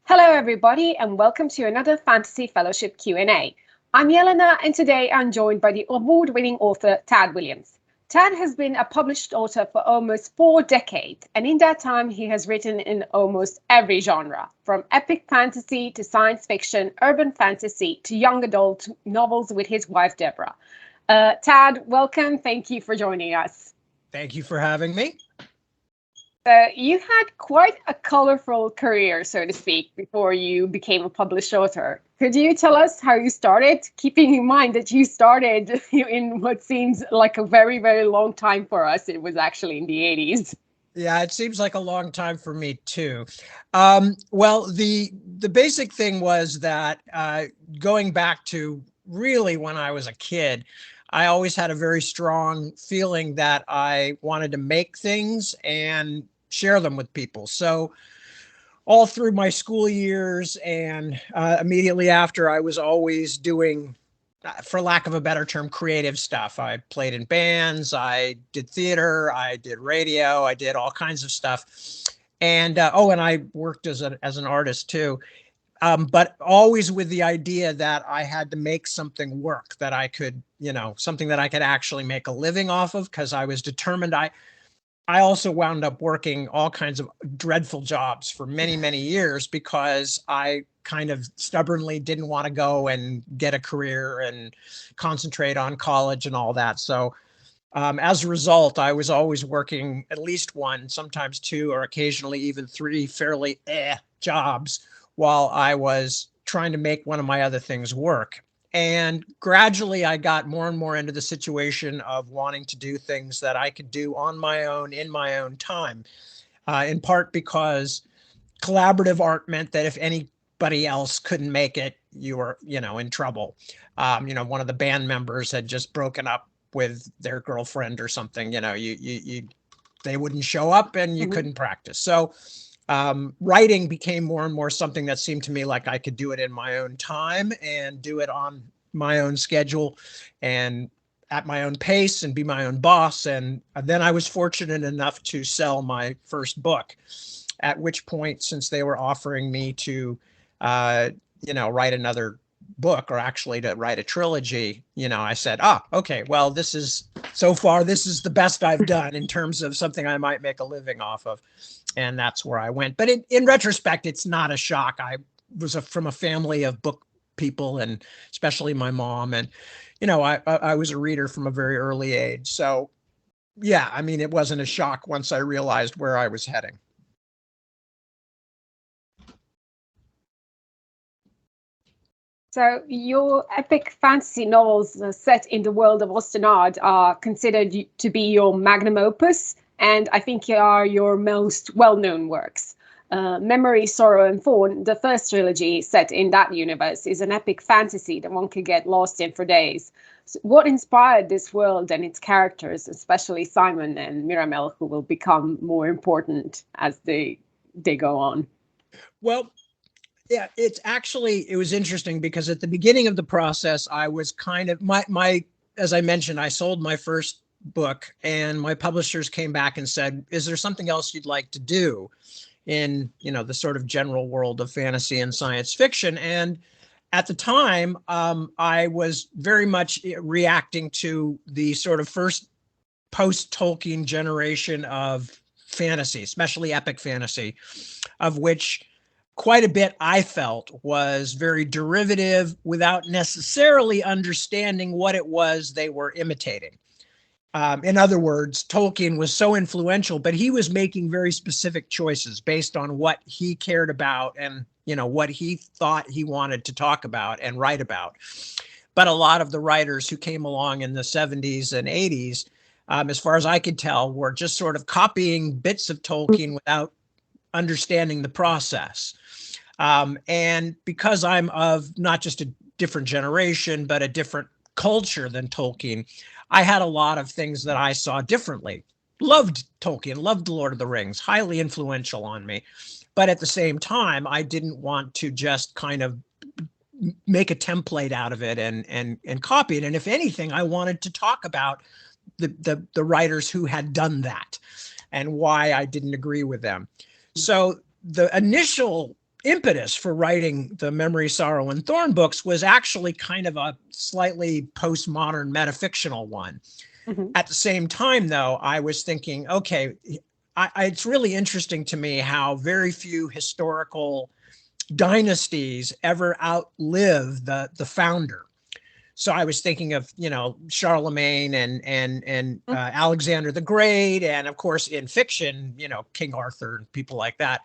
Hello, everybody, and welcome to another Fantasy Fellowship Q&A. I'm Yelena, and today I'm joined by the award-winning author, Tad Williams. Tad has been a published author for almost 4 decades, and in that time, he has written in almost every genre, from epic fantasy to science fiction, urban fantasy to young adult novels with his wife, Deborah. Tad, welcome. Thank you for joining us. Thank you for having me. You had quite a colorful career, so to speak, before you became a published author. Could you tell us how you started, keeping in mind that you started in what seems like a very, very long time for us? It was actually in the 80s. Yeah, it seems like a long time for me too. Well, the basic thing was that going back to really when I was a kid, I always had a very strong feeling that I wanted to make things and share them with people. So all through my school years and immediately after, I was always doing, for lack of a better term, creative stuff. I played in bands, I did theater, I did radio, I did all kinds of stuff. And and I worked as an artist too. But always with the idea that I had to make something work, that I could, something that I could actually make a living off of, because I was determined. I also wound up working all kinds of dreadful jobs for many, many years because I kind of stubbornly didn't want to go and get a career and concentrate on college and all that. So as a result, I was always working at least one, sometimes two, or occasionally even three fairly jobs while I was trying to make one of my other things work. And gradually, I got more and more into the situation of wanting to do things that I could do on my own, in my own time, in part because collaborative art meant that if anybody else couldn't make it, you were, in trouble. One of the band members had just broken up with their girlfriend or something, they wouldn't show up and you couldn't practice. So writing became more and more something that seemed to me like I could do it in my own time and do it on my own schedule and at my own pace and be my own boss. And then I was fortunate enough to sell my first book, at which point, since they were offering me to, write another book, or actually to write a trilogy, I said, okay, well, this is the best I've done in terms of something I might make a living off of. And that's where I went. But in retrospect, it's not a shock. I was from a family of book people, and especially my mom. And, I was a reader from a very early age. So, yeah, I mean, it wasn't a shock once I realized where I was heading. So your epic fantasy novels set in the world of Osten Ard are considered to be your magnum opus, and I think are your most well-known works. Memory, Sorrow, and Thorn, the first trilogy set in that universe, is an epic fantasy that one could get lost in for days. So what inspired this world and its characters, especially Simon and Miramel, who will become more important as they go on? Well, yeah, it was interesting because at the beginning of the process, I was kind of as I mentioned, I sold my first book and my publishers came back and said, is there something else you'd like to do in, the sort of general world of fantasy and science fiction? And at the time, I was very much reacting to the sort of first post-Tolkien generation of fantasy, especially epic fantasy, of which quite a bit I felt was very derivative without necessarily understanding what it was they were imitating. In other words, Tolkien was so influential, but he was making very specific choices based on what he cared about and, what he thought he wanted to talk about and write about. But a lot of the writers who came along in the 70s and 80s, as far as I could tell, were just sort of copying bits of Tolkien without understanding the process. And because I'm of not just a different generation, but a different culture than Tolkien, I had a lot of things that I saw differently. Loved Tolkien, loved The Lord of the Rings, highly influential on me. But at the same time, I didn't want to just kind of make a template out of it and copy it. And if anything, I wanted to talk about the writers who had done that and why I didn't agree with them. So the initial impetus for writing the Memory, Sorrow, and Thorn books was actually kind of a slightly postmodern metafictional one. Mhm. At the same time, though, I was thinking, okay, it's really interesting to me how very few historical dynasties ever outlive the founder. So I was thinking of, Charlemagne and Alexander the Great, and of course in fiction, King Arthur and people like that.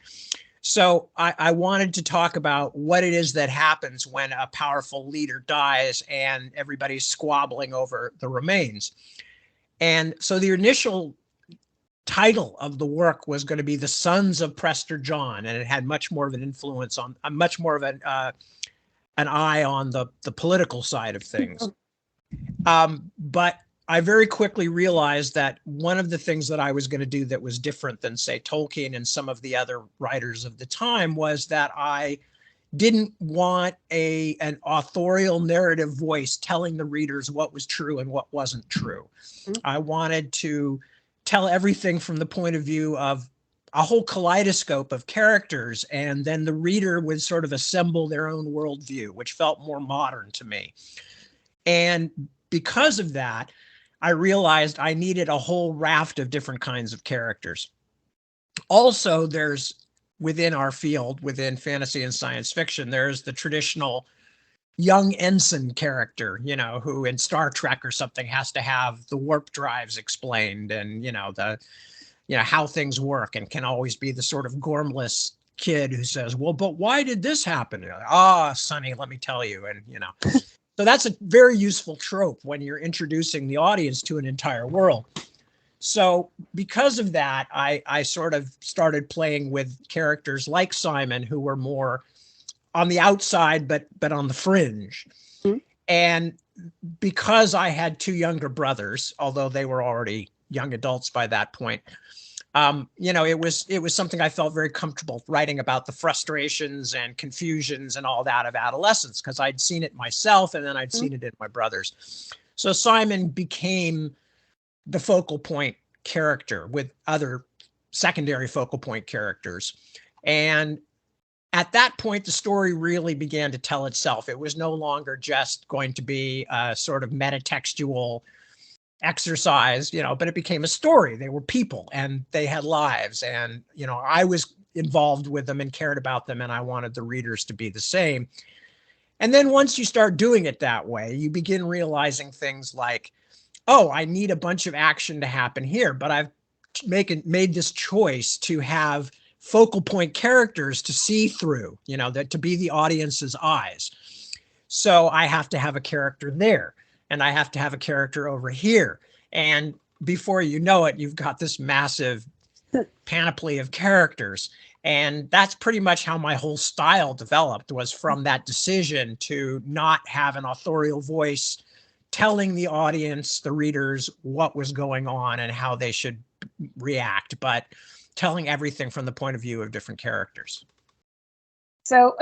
So I wanted to talk about what it is that happens when a powerful leader dies and everybody's squabbling over the remains. And so the initial title of the work was going to be The Sons of Prester John, and it had much more of an influence on, much more of an eye on the political side of things. But I very quickly realized that one of the things that I was going to do that was different than, say, Tolkien and some of the other writers of the time was that I didn't want an authorial narrative voice telling the readers what was true and what wasn't true. I wanted to tell everything from the point of view of a whole kaleidoscope of characters, and then the reader would sort of assemble their own worldview, which felt more modern to me. And because of that, I realized I needed a whole raft of different kinds of characters. Also, there's, within our field, within fantasy and science fiction, there's the traditional young ensign character, who in Star Trek or something has to have the warp drives explained and, how things work, and can always be the sort of gormless kid who says, well, but why did this happen? Sonny, let me tell you. And, so that's a very useful trope when you're introducing the audience to an entire world. So because of that, I sort of started playing with characters like Simon, who were more on the outside, but on the fringe. Mm-hmm. And because I had two younger brothers, although they were already young adults by that point, it was something I felt very comfortable writing about, the frustrations and confusions and all that of adolescence, because I'd seen it myself and then I'd seen it in my brothers. So Simon became the focal point character with other secondary focal point characters. And at that point, the story really began to tell itself. It was no longer just going to be a sort of metatextual exercise, but it became a story. They were people and they had lives, and I was involved with them and cared about them, and I wanted the readers to be the same. And then once you start doing it that way, you begin realizing things like, oh, I need a bunch of action to happen here, but I've made this choice to have focal point characters to see through, that to be the audience's eyes. So I have to have a character there, and I have to have a character over here. And before you know it, you've got this massive panoply of characters. And that's pretty much how my whole style developed, was from that decision to not have an authorial voice telling the audience, the readers, what was going on and how they should react, but telling everything from the point of view of different characters. So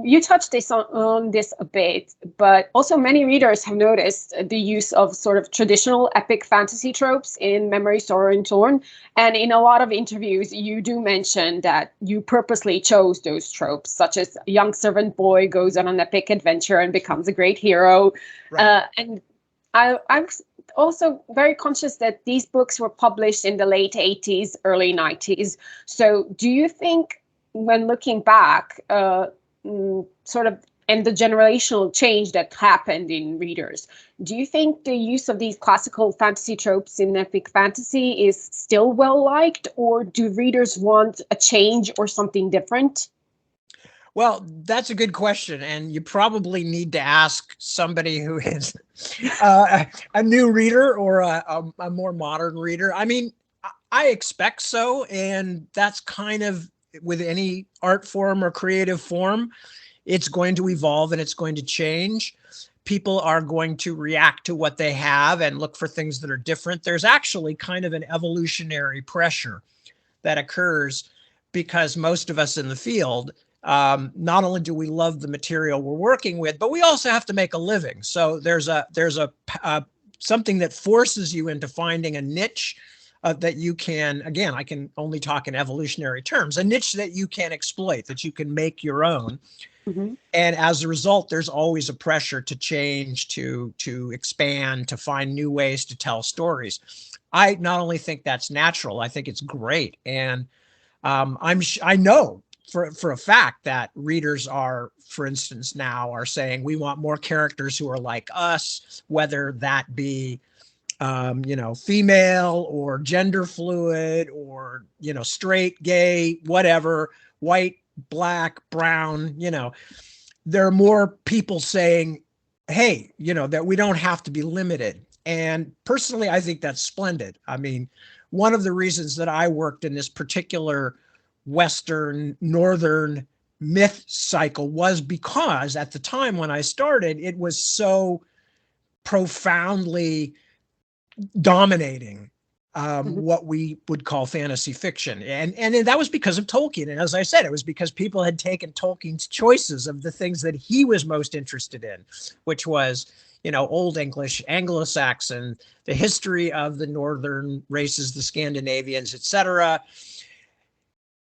you touched on this a bit, but also many readers have noticed the use of sort of traditional epic fantasy tropes in Memory, Sorrow, and Thorn. And in a lot of interviews, you do mention that you purposely chose those tropes, such as a young servant boy goes on an epic adventure and becomes a great hero. Right. And I'm also very conscious that these books were published in the late 80s, early 90s. So do you think, when looking back, sort of, and the generational change that happened in readers, do you think the use of these classical fantasy tropes in epic fantasy is still well liked, or do readers want a change or something different? Well, that's a good question, and you probably need to ask somebody who is a new reader or a more modern reader. I mean, I expect so, and that's kind of with any art form or creative form. It's going to evolve and it's going to change. People are going to react to what they have and look for things that are different. There's actually kind of an evolutionary pressure that occurs because most of us in the field, not only do we love the material we're working with, but we also have to make a living. So there's a something that forces you into finding a niche that you can, again, I can only talk in evolutionary terms, a niche that you can exploit, that you can make your own. Mm-hmm. And as a result, there's always a pressure to change, to expand, to find new ways to tell stories. I not only think that's natural, I think it's great. And I know for a fact that readers are, for instance, now are saying we want more characters who are like us, whether that be female or gender fluid or straight, gay, whatever, white, black, brown. There are more people saying, hey, that we don't have to be limited. And personally, I think that's splendid. I mean, one of the reasons that I worked in this particular Western, Northern myth cycle was because at the time when I started, it was so profoundly dominating what we would call fantasy fiction. And that was because of Tolkien. And as I said, it was because people had taken Tolkien's choices of the things that he was most interested in, which was, Old English, Anglo-Saxon, the history of the northern races, the Scandinavians, etc.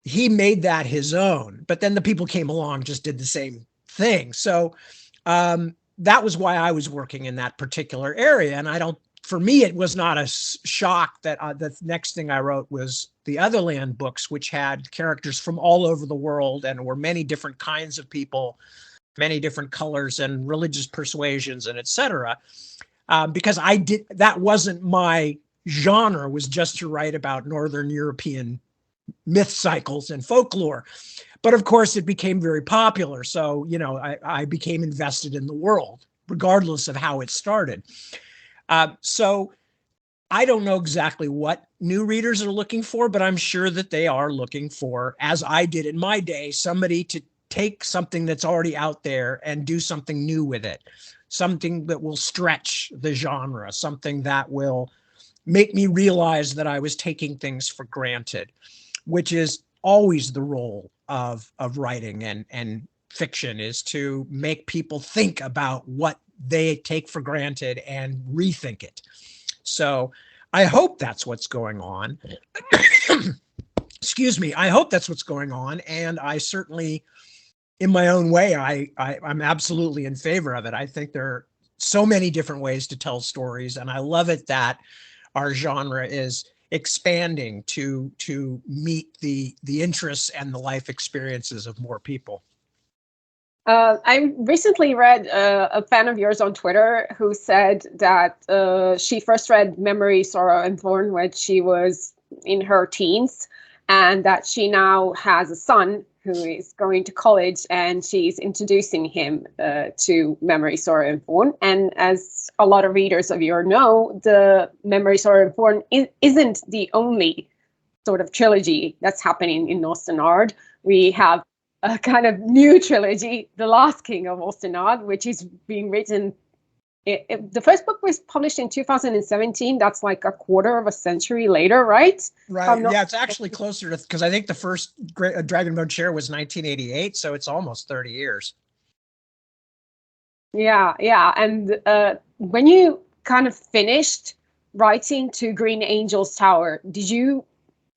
He made that his own, but then the people came along, just did the same thing. So that was why I was working in that particular area. And for me, it was not a shock that the next thing I wrote was the Otherland books, which had characters from all over the world and were many different kinds of people, many different colors and religious persuasions and etc. Because that wasn't my genre, was just to write about Northern European myth cycles and folklore. But of course, it became very popular. So, I became invested in the world, regardless of how it started. So I don't know exactly what new readers are looking for, but I'm sure that they are looking for, as I did in my day, somebody to take something that's already out there and do something new with it, something that will stretch the genre, something that will make me realize that I was taking things for granted, which is always the role of writing and fiction, is to make people think about what they take for granted and rethink it. So I hope that's what's going on. Excuse me. I hope that's what's going on. And I certainly, in my own way, I'm absolutely in favor of it. I think there are so many different ways to tell stories. And I love it that our genre is expanding to meet the interests and the life experiences of more people. I recently read a fan of yours on Twitter who said that she first read Memory, Sorrow, and Thorn when she was in her teens, and that she now has a son who is going to college, and she's introducing him to Memory, Sorrow, and Thorn. And as a lot of readers of yours know, the Memory, Sorrow, and Thorn isn't the only sort of trilogy that's happening in Osten Ard. We have a kind of new trilogy, The Last King of Osten Ard, which is being written. The first book was published in 2017. That's like a quarter of a century later, right? Right. Yeah, it's actually closer to, because I think the first Dragonbone Chair was 1988, so it's almost 30 years. Yeah. And when you kind of finished writing to Green Angel's Tower, did you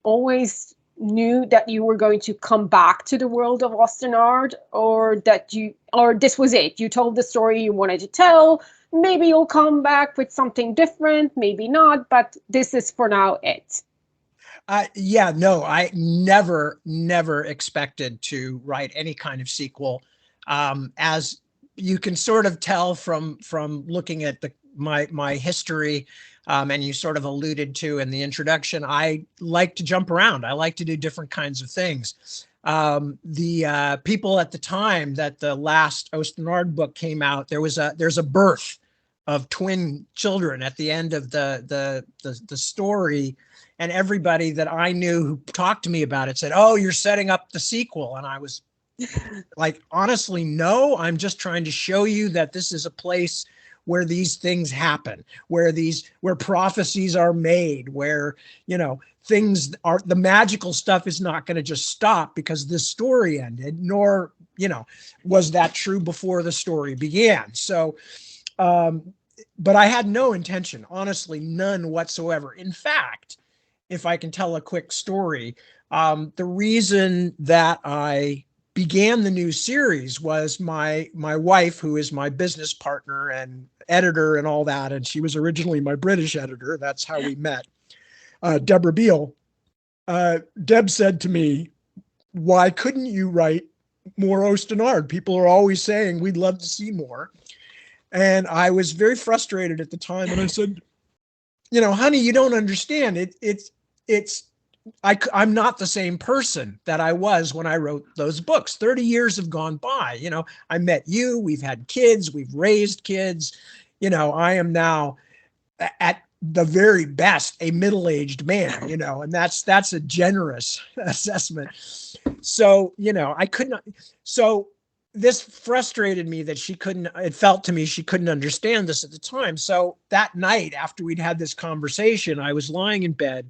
always knew that you were going to come back to the world of Osten Ard, or this was it? You told the story you wanted to tell. Maybe you'll come back with something different, maybe not, but this is for now it. No, I never expected to write any kind of sequel. As you can sort of tell from looking at my history, and you sort of alluded to in the introduction, I like to jump around. I like to do different kinds of things. The people at the time that the last Osten Ard book came out, there's a birth of twin children at the end of the story, and everybody that I knew who talked to me about it said, "Oh, you're setting up the sequel," and I was like, honestly, no. I'm just trying to show you that this is a place where these things happen, where prophecies are made, where, things are, the magical stuff is not going to just stop because this story ended, nor, was that true before the story began. So, but I had no intention, honestly, none whatsoever. In fact, if I can tell a quick story, the reason that I began the new series was my wife, who is my business partner and editor and all that, and she was originally my British editor. That's how we met. Deborah Beale. Deb said to me, "Why couldn't you write more Osten Ard? People are always saying we'd love to see more." And I was very frustrated at the time, and I said, honey, you don't understand. I'm not the same person that I was when I wrote those books. 30 years have gone by. I met you, we've had kids, we've raised kids. I am now at the very best a middle-aged man, and that's a generous assessment. So, I could not. So this frustrated me that it felt to me she couldn't understand this at the time. So that night after we'd had this conversation, I was lying in bed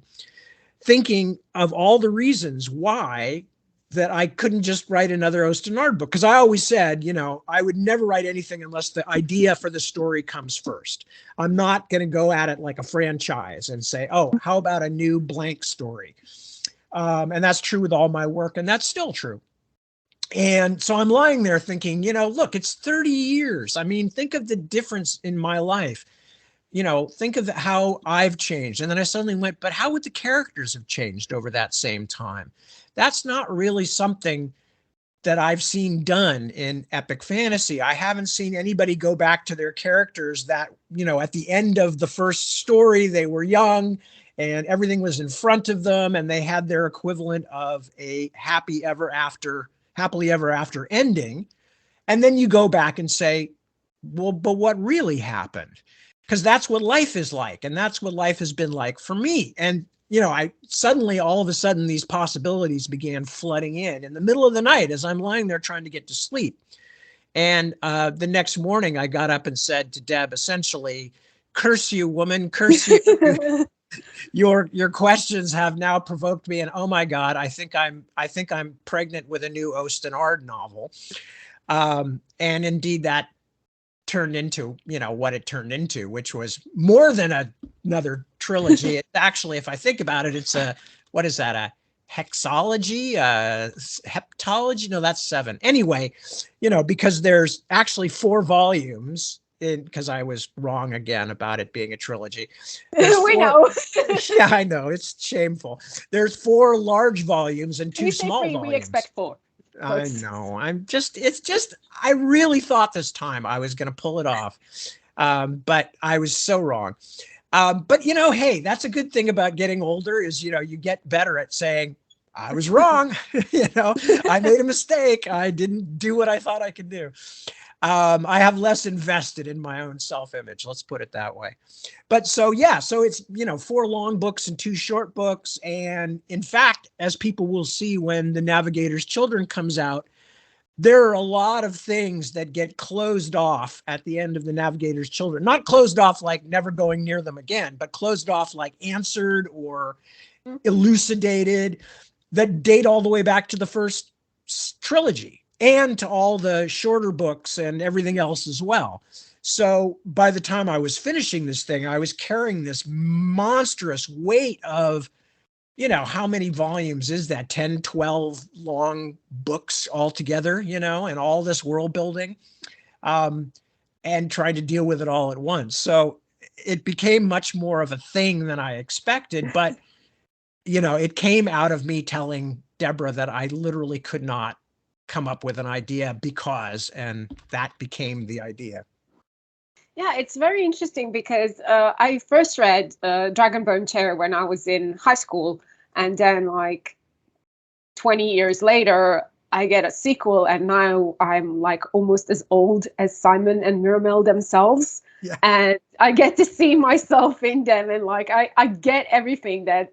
thinking of all the reasons why that I couldn't just write another Osten Ard book. Because I always said, I would never write anything unless the idea for the story comes first. I'm not going to go at it like a franchise and say, oh, how about a new blank story? And that's true with all my work, and that's still true. And so I'm lying there thinking, look, it's 30 years. I mean, think of the difference in my life. Think of how I've changed. And then I suddenly went, but how would the characters have changed over that same time? That's not really something that I've seen done in epic fantasy. I haven't seen anybody go back to their characters that, at the end of the first story, they were young and everything was in front of them and they had their equivalent of a happily ever after ending. And then you go back and say, well, but what really happened? Because that's what life is like. And that's what life has been like for me. And, I suddenly, all of a sudden, these possibilities began flooding in the middle of the night as I'm lying there trying to get to sleep. And the next morning I got up and said to Deb, essentially, curse you, woman, curse you. Your questions have now provoked me, and oh my God, I think I'm pregnant with a new Osten Ard novel. And indeed, that turned into what it turned into, which was more than another trilogy. It actually, if I think about it, it's a hexology, heptology? No, that's 7. Anyway, because there's actually 4 volumes. Because I was wrong again about it being a trilogy. We know. Yeah, I know. It's shameful. There's 4 large volumes and 2 small volumes. We expect 4. I know. I really thought this time I was going to pull it off. But I was so wrong. But, hey, that's a good thing about getting older is, you get better at saying, I was wrong. I made a mistake. I didn't do what I thought I could do. I have less invested in my own self-image. Let's put it that way. But so it's, 4 long books and 2 short books. And in fact, as people will see when The Navigator's Children comes out, there are a lot of things that get closed off at the end of The Navigator's Children. Not closed off like never going near them again, but closed off like answered or elucidated that date all the way back to the first trilogy and to all the shorter books and everything else as well. So by the time I was finishing this thing, I was carrying this monstrous weight of, how many volumes is that? 10, 12 long books altogether, and all this world building, and trying to deal with it all at once. So it became much more of a thing than I expected, but, it came out of me telling Deborah that I literally could not come up with an idea and that became the idea. Yeah, it's very interesting because I first read Dragonbone Chair when I was in high school, and then 20 years later I get a sequel, and now I'm almost as old as Simon and Muriel themselves. Yeah. And I get to see myself in them, and I get everything that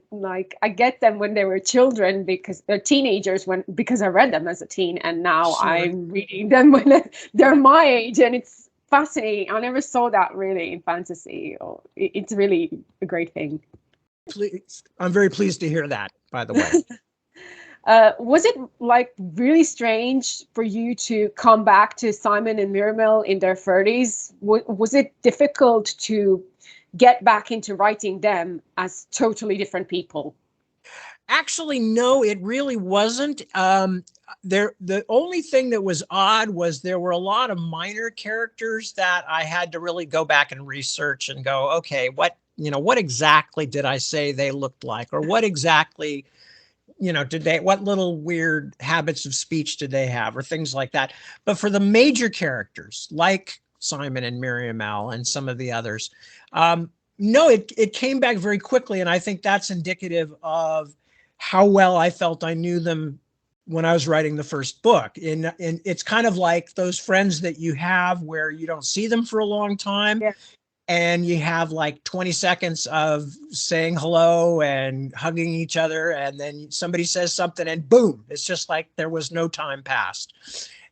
I get them when they were children because they're teenagers because I read them as a teen, and now sure. I'm reading them when they're my age, and it's fascinating. I never saw that really in fantasy. It's really a great thing. Please, I'm very pleased to hear that, by the way. Was it really strange for you to come back to Simon and Muriel in their 30s? Was it difficult to get back into writing them as totally different people? Actually, no, it really wasn't. The only thing that was odd was there were a lot of minor characters that I had to really go back and research and go, okay, what exactly did I say they looked like, or what exactly, what little weird habits of speech did they have, or things like that. But for the major characters, like Simon and Miriam L and some of the others, no, it came back very quickly, and I think that's indicative of how well I felt I knew them when I was writing the first book. And it's kind of like those friends that you have where you don't see them for a long time. Yeah. And you have like 20 seconds of saying hello and hugging each other. And then somebody says something and boom, it's just like there was no time passed.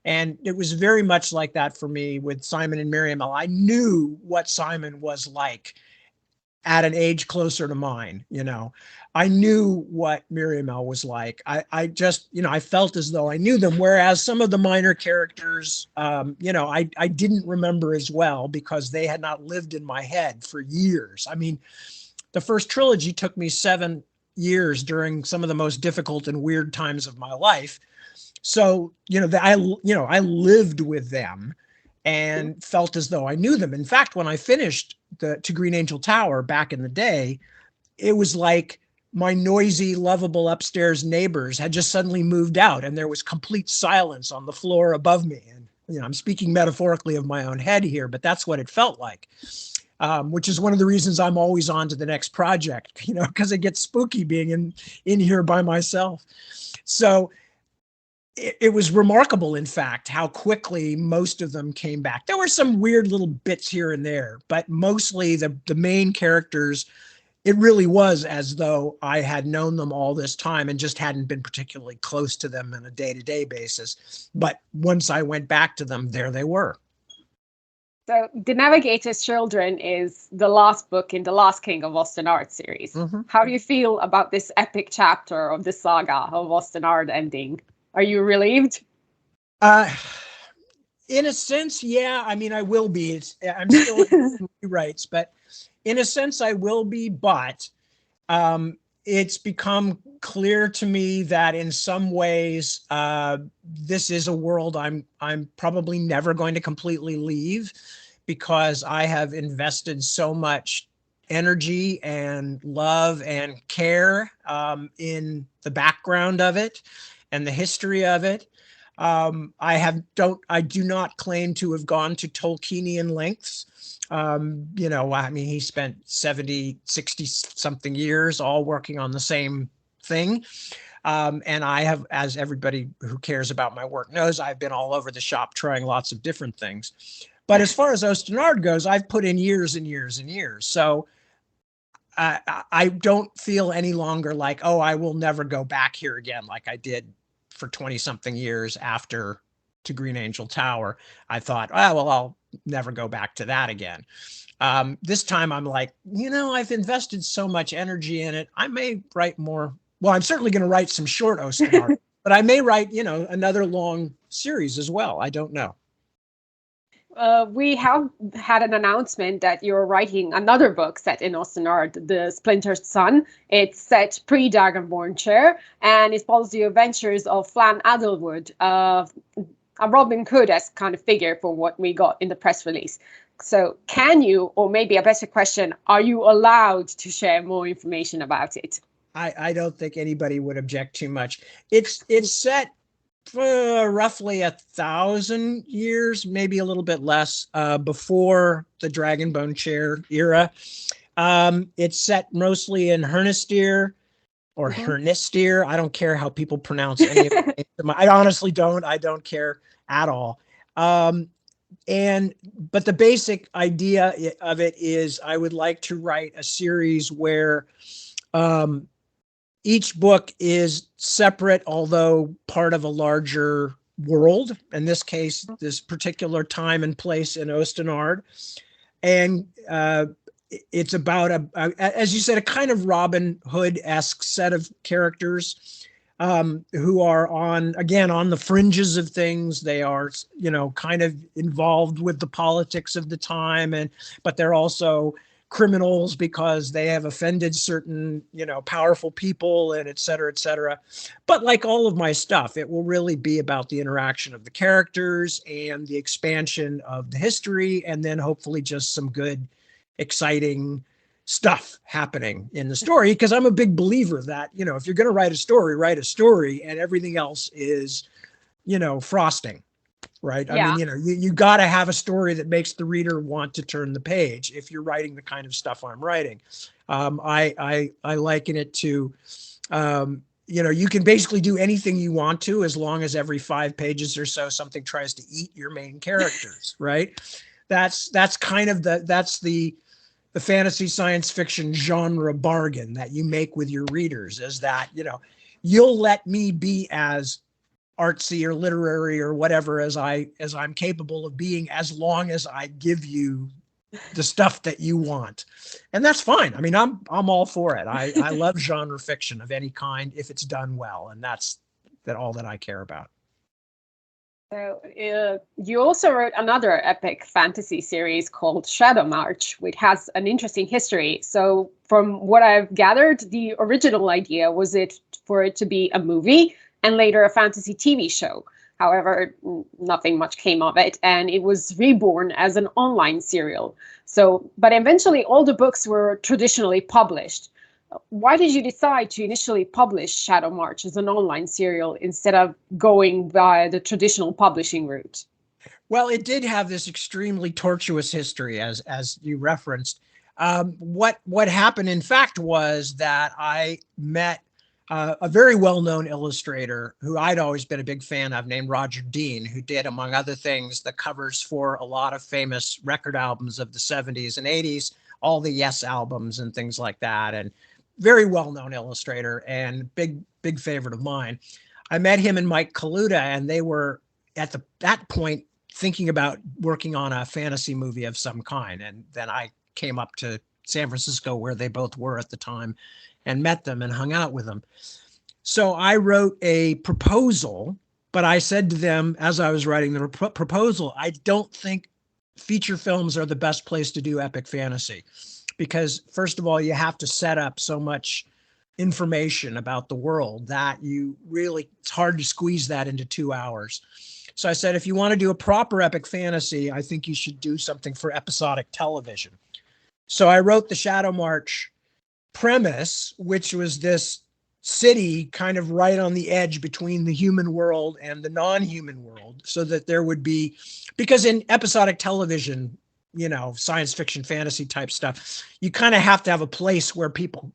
And it was very much like that for me with Simon and Miriam. I knew what Simon was like at an age closer to mine. I knew what Miriam L was like. I just, I felt as though I knew them. Whereas some of the minor characters, I didn't remember as well because they had not lived in my head for years. I mean, the first trilogy took me 7 years during some of the most difficult and weird times of my life. So, I lived with them and felt as though I knew them. In fact, when I finished To Green Angel Tower back in the day, it was like my noisy, lovable upstairs neighbors had just suddenly moved out and there was complete silence on the floor above me. And, I'm speaking metaphorically of my own head here, but that's what it felt like, which is one of the reasons I'm always on to the next project, because it gets spooky being in here by myself. So it was remarkable, in fact, how quickly most of them came back. There were some weird little bits here and there, but mostly the main characters, it really was as though I had known them all this time and just hadn't been particularly close to them on a day-to-day basis. But once I went back to them, there they were. So The Navigator's Children is the last book in the Last King of Osten Ard series. Mm-hmm. How do you feel about this epic chapter of the saga of Osten Ard ending? Are you relieved? In a sense, yeah. I mean, I will be. I'm still in rewrites, but in a sense, I will be. But it's become clear to me that in some ways, this is a world I'm probably never going to completely leave, because I have invested so much energy and love and care in the background of it and the history of it. I do not claim to have gone to Tolkienian lengths. I mean, he spent 70, 60 something years all working on the same thing. And I have, as everybody who cares about my work knows, I've been all over the shop trying lots of different things. But as far as Osten Ard goes, I've put in years and years and years. So I don't feel any longer like, oh, I will never go back here again like I did for 20 something years after To Green Angel Tower. I thought, oh, well, I'll never go back to that again. This time I'm like, I've invested so much energy in it. I may write more. Well, I'm certainly going to write some short Osten Ard, but I may write, another long series as well. I don't know. We have had an announcement that you're writing another book set in Osten Ard, The Splintered Sun. It's set pre-Dragonbone Chair, and it follows the adventures of Flan Adelwood, a Robin Hood-esque kind of figure for what we got in the press release. So can you, or maybe a better question, are you allowed to share more information about it? I don't think anybody would object too much. It's set roughly 1,000 years, maybe a little bit less, before the Dragonbone Chair era. It's set mostly in Hernistir or Hernistir. I don't care how people pronounce any of it. I honestly don't. I don't care at all. But the basic idea of it is I would like to write a series where each book is separate, although part of a larger world. In this case, this particular time and place in Osten Ard. And it's about, as you said, a kind of Robin Hood-esque set of characters who are on the fringes of things. They are, kind of involved with the politics of the time, but they're also criminals because they have offended certain, powerful people, and et cetera, et cetera. But like all of my stuff, it will really be about the interaction of the characters and the expansion of the history, and then hopefully just some good, exciting stuff happening in the story. Because I'm a big believer that, if you're going to write a story, and everything else is, frosting. Right. Yeah. I mean, you got to have a story that makes the reader want to turn the page if you're writing the kind of stuff I'm writing. I liken it to, you can basically do anything you want to, as long as every 5 pages or so something tries to eat your main characters. Right. That's kind of the fantasy science fiction genre bargain that you make with your readers, is that, you'll let me be as artsy or literary or whatever as I'm capable of being, as long as I give you the stuff that you want. And that's fine. I mean, I'm all for it. I love genre fiction of any kind if it's done well, and that's all that I care about. So you also wrote another epic fantasy series called Shadow March, which has an interesting history. So from what I've gathered, the original idea was for it to be a movie, and later a fantasy TV show. However, nothing much came of it, and it was reborn as an online serial. But eventually all the books were traditionally published. Why did you decide to initially publish Shadow March as an online serial instead of going by the traditional publishing route? Well, it did have this extremely tortuous history, as you referenced. What happened, in fact, was that I met a very well-known illustrator who I'd always been a big fan of, named Roger Dean, who did, among other things, the covers for a lot of famous record albums of the 70s and 80s, all the Yes albums and things like that, and very well-known illustrator and big favorite of mine. I met him and Mike Kaluta, and they were at that point thinking about working on a fantasy movie of some kind. And then I came up to San Francisco, where they both were at the time, and met them and hung out with them. So I wrote a proposal, but I said to them as I was writing the proposal, I don't think feature films are the best place to do epic fantasy, because first of all, you have to set up so much information about the world that it's hard to squeeze that into 2 hours. So I said, if you want to do a proper epic fantasy, I think you should do something for episodic television. So I wrote the Shadow March premise, which was this city kind of right on the edge between the human world and the non-human world, so that there would be, because in episodic television, science fiction, fantasy type stuff, you kind of have to have a place where people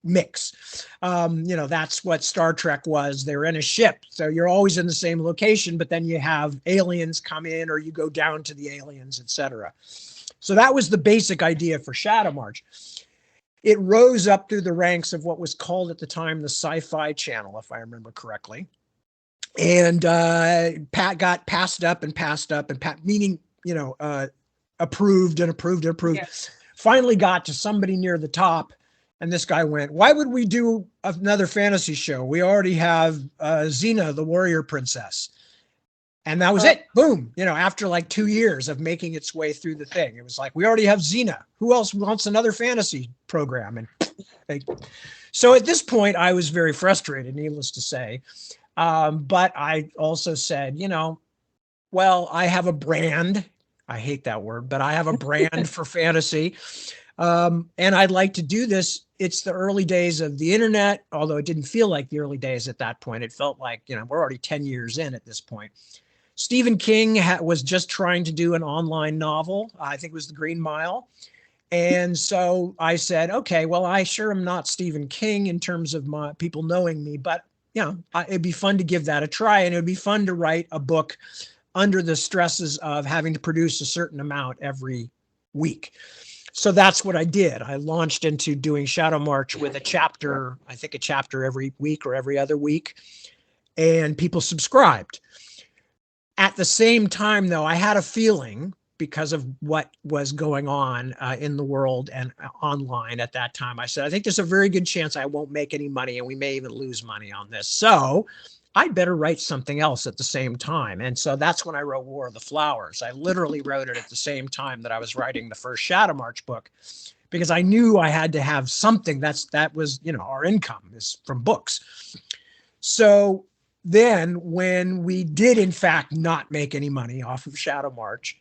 mix. That's what Star Trek was. They're in a ship, so you're always in the same location, but then you have aliens come in, or you go down to the aliens, etc. So that was the basic idea for Shadow March. It rose up through the ranks of what was called at the time the Sci-Fi Channel, if I remember correctly. And got passed up, meaning, approved and approved and approved. Yes. Finally got to somebody near the top. And this guy went, why would we do another fantasy show? We already have Xena, the warrior princess. And that was it. Boom. After like 2 years of making its way through the thing, it was like, we already have Xena. Who else wants another fantasy program? And so at this point, I was very frustrated, needless to say. But I also said, well, I have a brand. I hate that word, but I have a brand for fantasy. And I'd like to do this. It's the early days of the internet, although it didn't feel like the early days at that point. It felt like, we're already 10 years in at this point. Stephen King was just trying to do an online novel. I think it was The Green Mile. And so I said, okay, well, I sure am not Stephen King in terms of my people knowing me, but it'd be fun to give that a try. And it would be fun to write a book under the stresses of having to produce a certain amount every week. So that's what I did. I launched into doing Shadow March with a chapter every week or every other week, and people subscribed. At the same time, though, I had a feeling, because of what was going on in the world and online at that time, I said, I think there's a very good chance I won't make any money, and we may even lose money on this. So I'd better write something else at the same time. And so that's when I wrote War of the Flowers. I literally wrote it at the same time that I was writing the first Shadow March book, because I knew I had to have something. That was, our income is from books. So then when we did in fact not make any money off of Shadow March,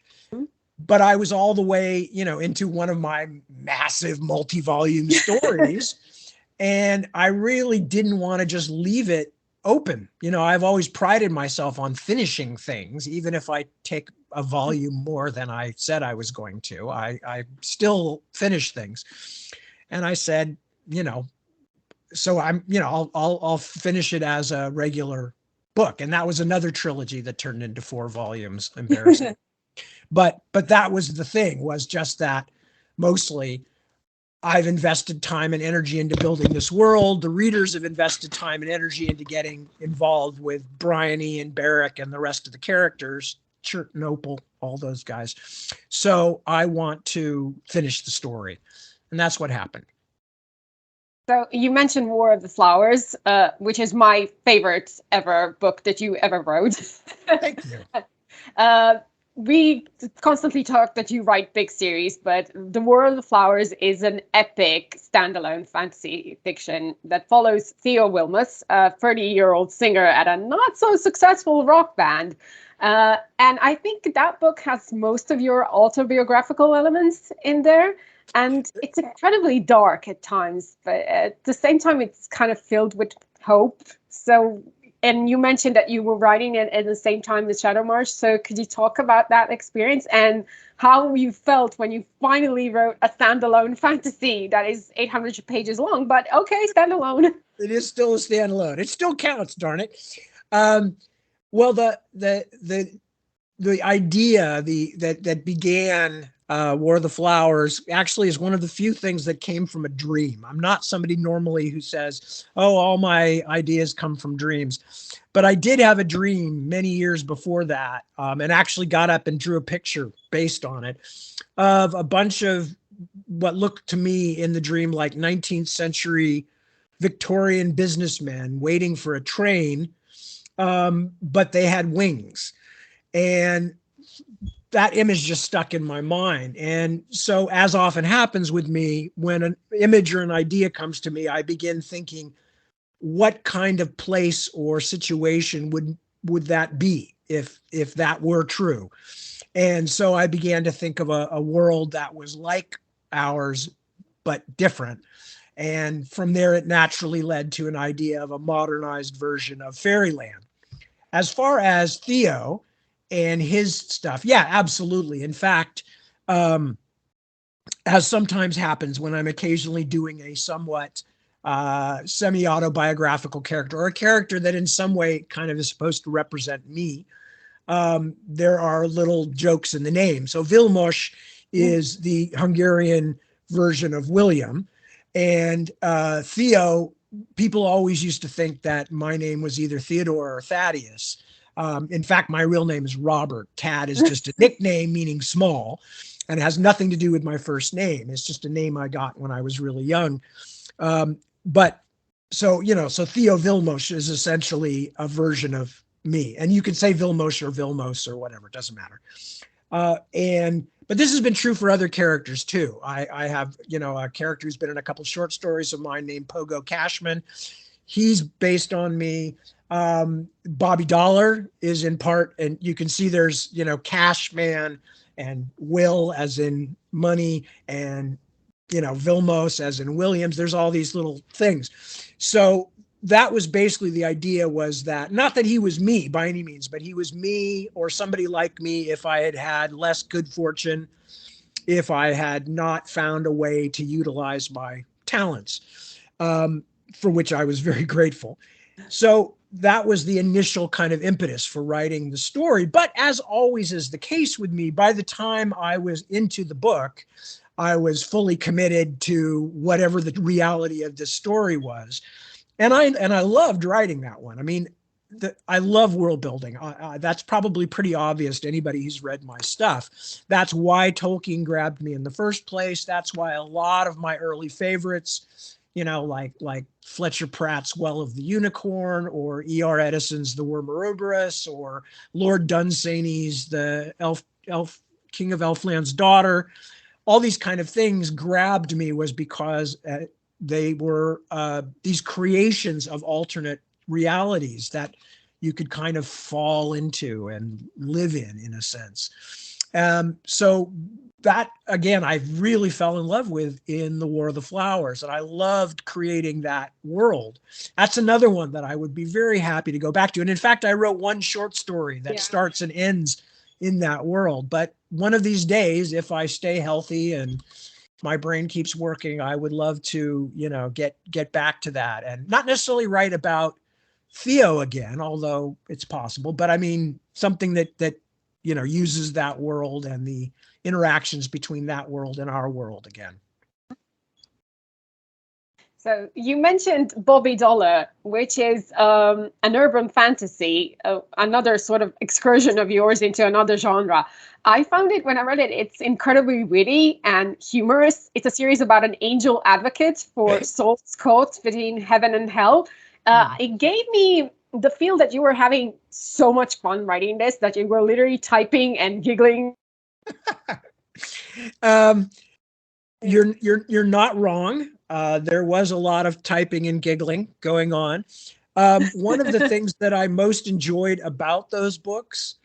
but I was all the way, into one of my massive multi-volume stories. And I really didn't want to just leave it open. I've always prided myself on finishing things, even if I take a volume more than I said I was going to. I still finish things. And I said, so I'll finish it as a regular book. And that was another trilogy that turned into 4 volumes. Embarrassing. But that was the thing, was just that mostly I've invested time and energy into building this world. The readers have invested time and energy into getting involved with Bryony and Barrick and the rest of the characters, Chert and Opal, all those guys. So I want to finish the story. And that's what happened. So you mentioned War of the Flowers, which is my favorite ever book that you ever wrote. Thank you. We constantly talk that you write big series, but The War of the Flowers is an epic standalone fantasy fiction that follows Theo Wilmus, a 30-year-old singer at a not-so-successful rock band. And I think that book has most of your autobiographical elements in there. And it's incredibly dark at times, but at the same time, it's kind of filled with hope. So, and you mentioned that you were writing it at the same time as Shadow March. So could you talk about that experience and how you felt when you finally wrote a standalone fantasy that is 800 pages long, but okay, standalone. It is still a standalone. It still counts, darn it. Well, the idea that began War of the Flowers actually is one of the few things that came from a dream. I'm not somebody normally who says, oh, all my ideas come from dreams. But I did have a dream many years before that, and actually got up and drew a picture based on it of a bunch of what looked to me in the dream like 19th century Victorian businessmen waiting for a train, but they had wings. And that image just stuck in my mind. And so, as often happens with me, when an image or an idea comes to me, I begin thinking, what kind of place or situation would that be if that were true? And so I began to think of a world that was like ours, but different. And from there, it naturally led to an idea of a modernized version of Fairyland. As far as Theo and his stuff, yeah, absolutely. In fact, as sometimes happens when I'm occasionally doing a somewhat semi-autobiographical character, or a character that in some way kind of is supposed to represent me, there are little jokes in the name. So Vilmos is the Hungarian version of William, and Theo, people always used to think that my name was either Theodore or Thaddeus. In fact, my real name is Robert. Tad is just a nickname meaning small, and it has nothing to do with my first name. It's just a name I got when I was really young. But so Theo Vilmos is essentially a version of me, and you could say Vilmos or Vilmos or whatever, it doesn't matter. But this has been true for other characters too. I have, a character who's been in a couple short stories of mine named Pogo Cashman. He's based on me. Bobby Dollar is in part, and you can see there's, Cashman and Will as in money, and Vilmos as in Williams. There's all these little things. So that was basically the idea, was that not that he was me by any means, but he was me or somebody like me if I had had less good fortune, if I had not found a way to utilize my talents, for which I was very grateful. So that was the initial kind of impetus for writing the story. But as always is the case with me, by the time I was into the book, I was fully committed to whatever the reality of the story was. And I loved writing that one. I mean, I love world building. That's probably pretty obvious to anybody who's read my stuff. That's why Tolkien grabbed me in the first place. That's why a lot of my early favorites, like Fletcher Pratt's Well of the Unicorn, or E.R. Edison's The Worm Ouroboros, or Lord Dunsany's The Elf King of Elfland's Daughter, all these kind of things grabbed me was because they were these creations of alternate realities that you could kind of fall into and live in a sense. So that, again, I really fell in love with in The War of the Flowers, and I loved creating that world. That's another one that I would be very happy to go back to. And in fact, I wrote one short story that starts and ends in that world. But one of these days, if I stay healthy and my brain keeps working, I would love to, get back to that, and not necessarily write about Theo again, although it's possible, but I mean, something that uses that world and the interactions between that world and our world again. So you mentioned Bobby Dollar, which is an urban fantasy, another sort of excursion of yours into another genre. I found it, when I read it, it's incredibly witty and humorous. It's a series about an angel advocate for souls caught between heaven and hell. It gave me the feel that you were having so much fun writing this, that you were literally typing and giggling. You're not wrong. There was a lot of typing and giggling going on. One of the things that I most enjoyed about those books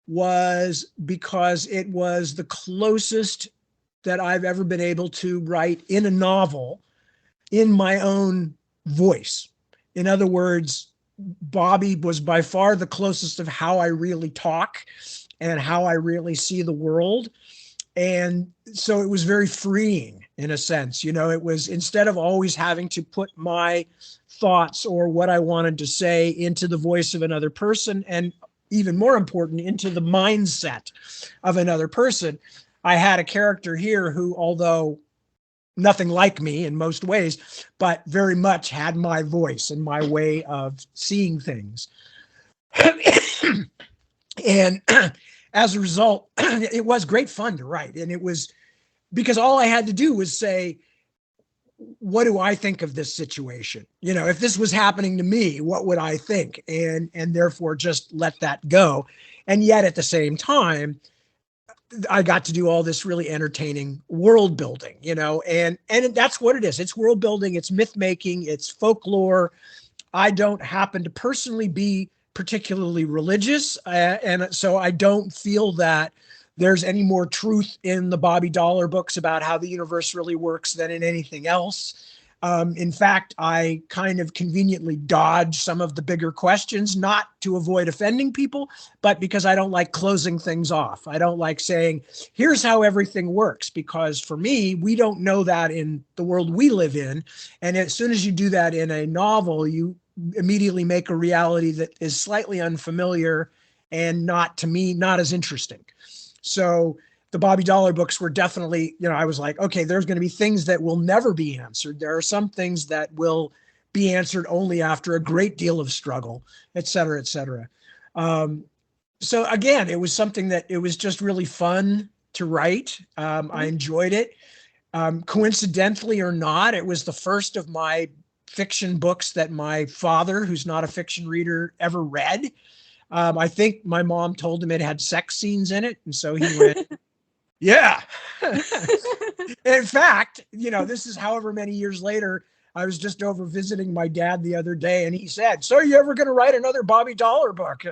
was because it was the closest that I've ever been able to write in a novel in my own voice. In other words, Bobby was by far the closest of how I really talk and how I really see the world. And so it was very freeing in a sense. It was, instead of always having to put my thoughts or what I wanted to say into the voice of another person, and even more important, into the mindset of another person, I had a character here who, although nothing like me in most ways, but very much had my voice and my way of seeing things. And as a result, it was great fun to write. And it was because all I had to do was say, what do I think of this situation? If this was happening to me, what would I think? And therefore just let that go. And yet at the same time, I got to do all this really entertaining world building, and that's what it is. It's world building, it's myth making, it's folklore. I don't happen to personally be particularly religious, and so I don't feel that there's any more truth in the Bobby Dollar books about how the universe really works than in anything else. In fact, I kind of conveniently dodge some of the bigger questions, not to avoid offending people, but because I don't like closing things off. I don't like saying, here's how everything works, because for me, we don't know that in the world we live in. And as soon as you do that in a novel, you immediately make a reality that is slightly unfamiliar and not, to me, not as interesting. So the Bobby Dollar books were definitely, I was like, okay, there's going to be things that will never be answered. There are some things that will be answered only after a great deal of struggle, et cetera, et cetera. So again, it was something that it was just really fun to write. I enjoyed it. Coincidentally or not, it was the first of my fiction books that my father, who's not a fiction reader, ever read. I think my mom told him it had sex scenes in it. And so he went, yeah. In fact, this is however many years later. I was just over visiting my dad the other day, and he said, so are you ever going to write another Bobby Dollar book?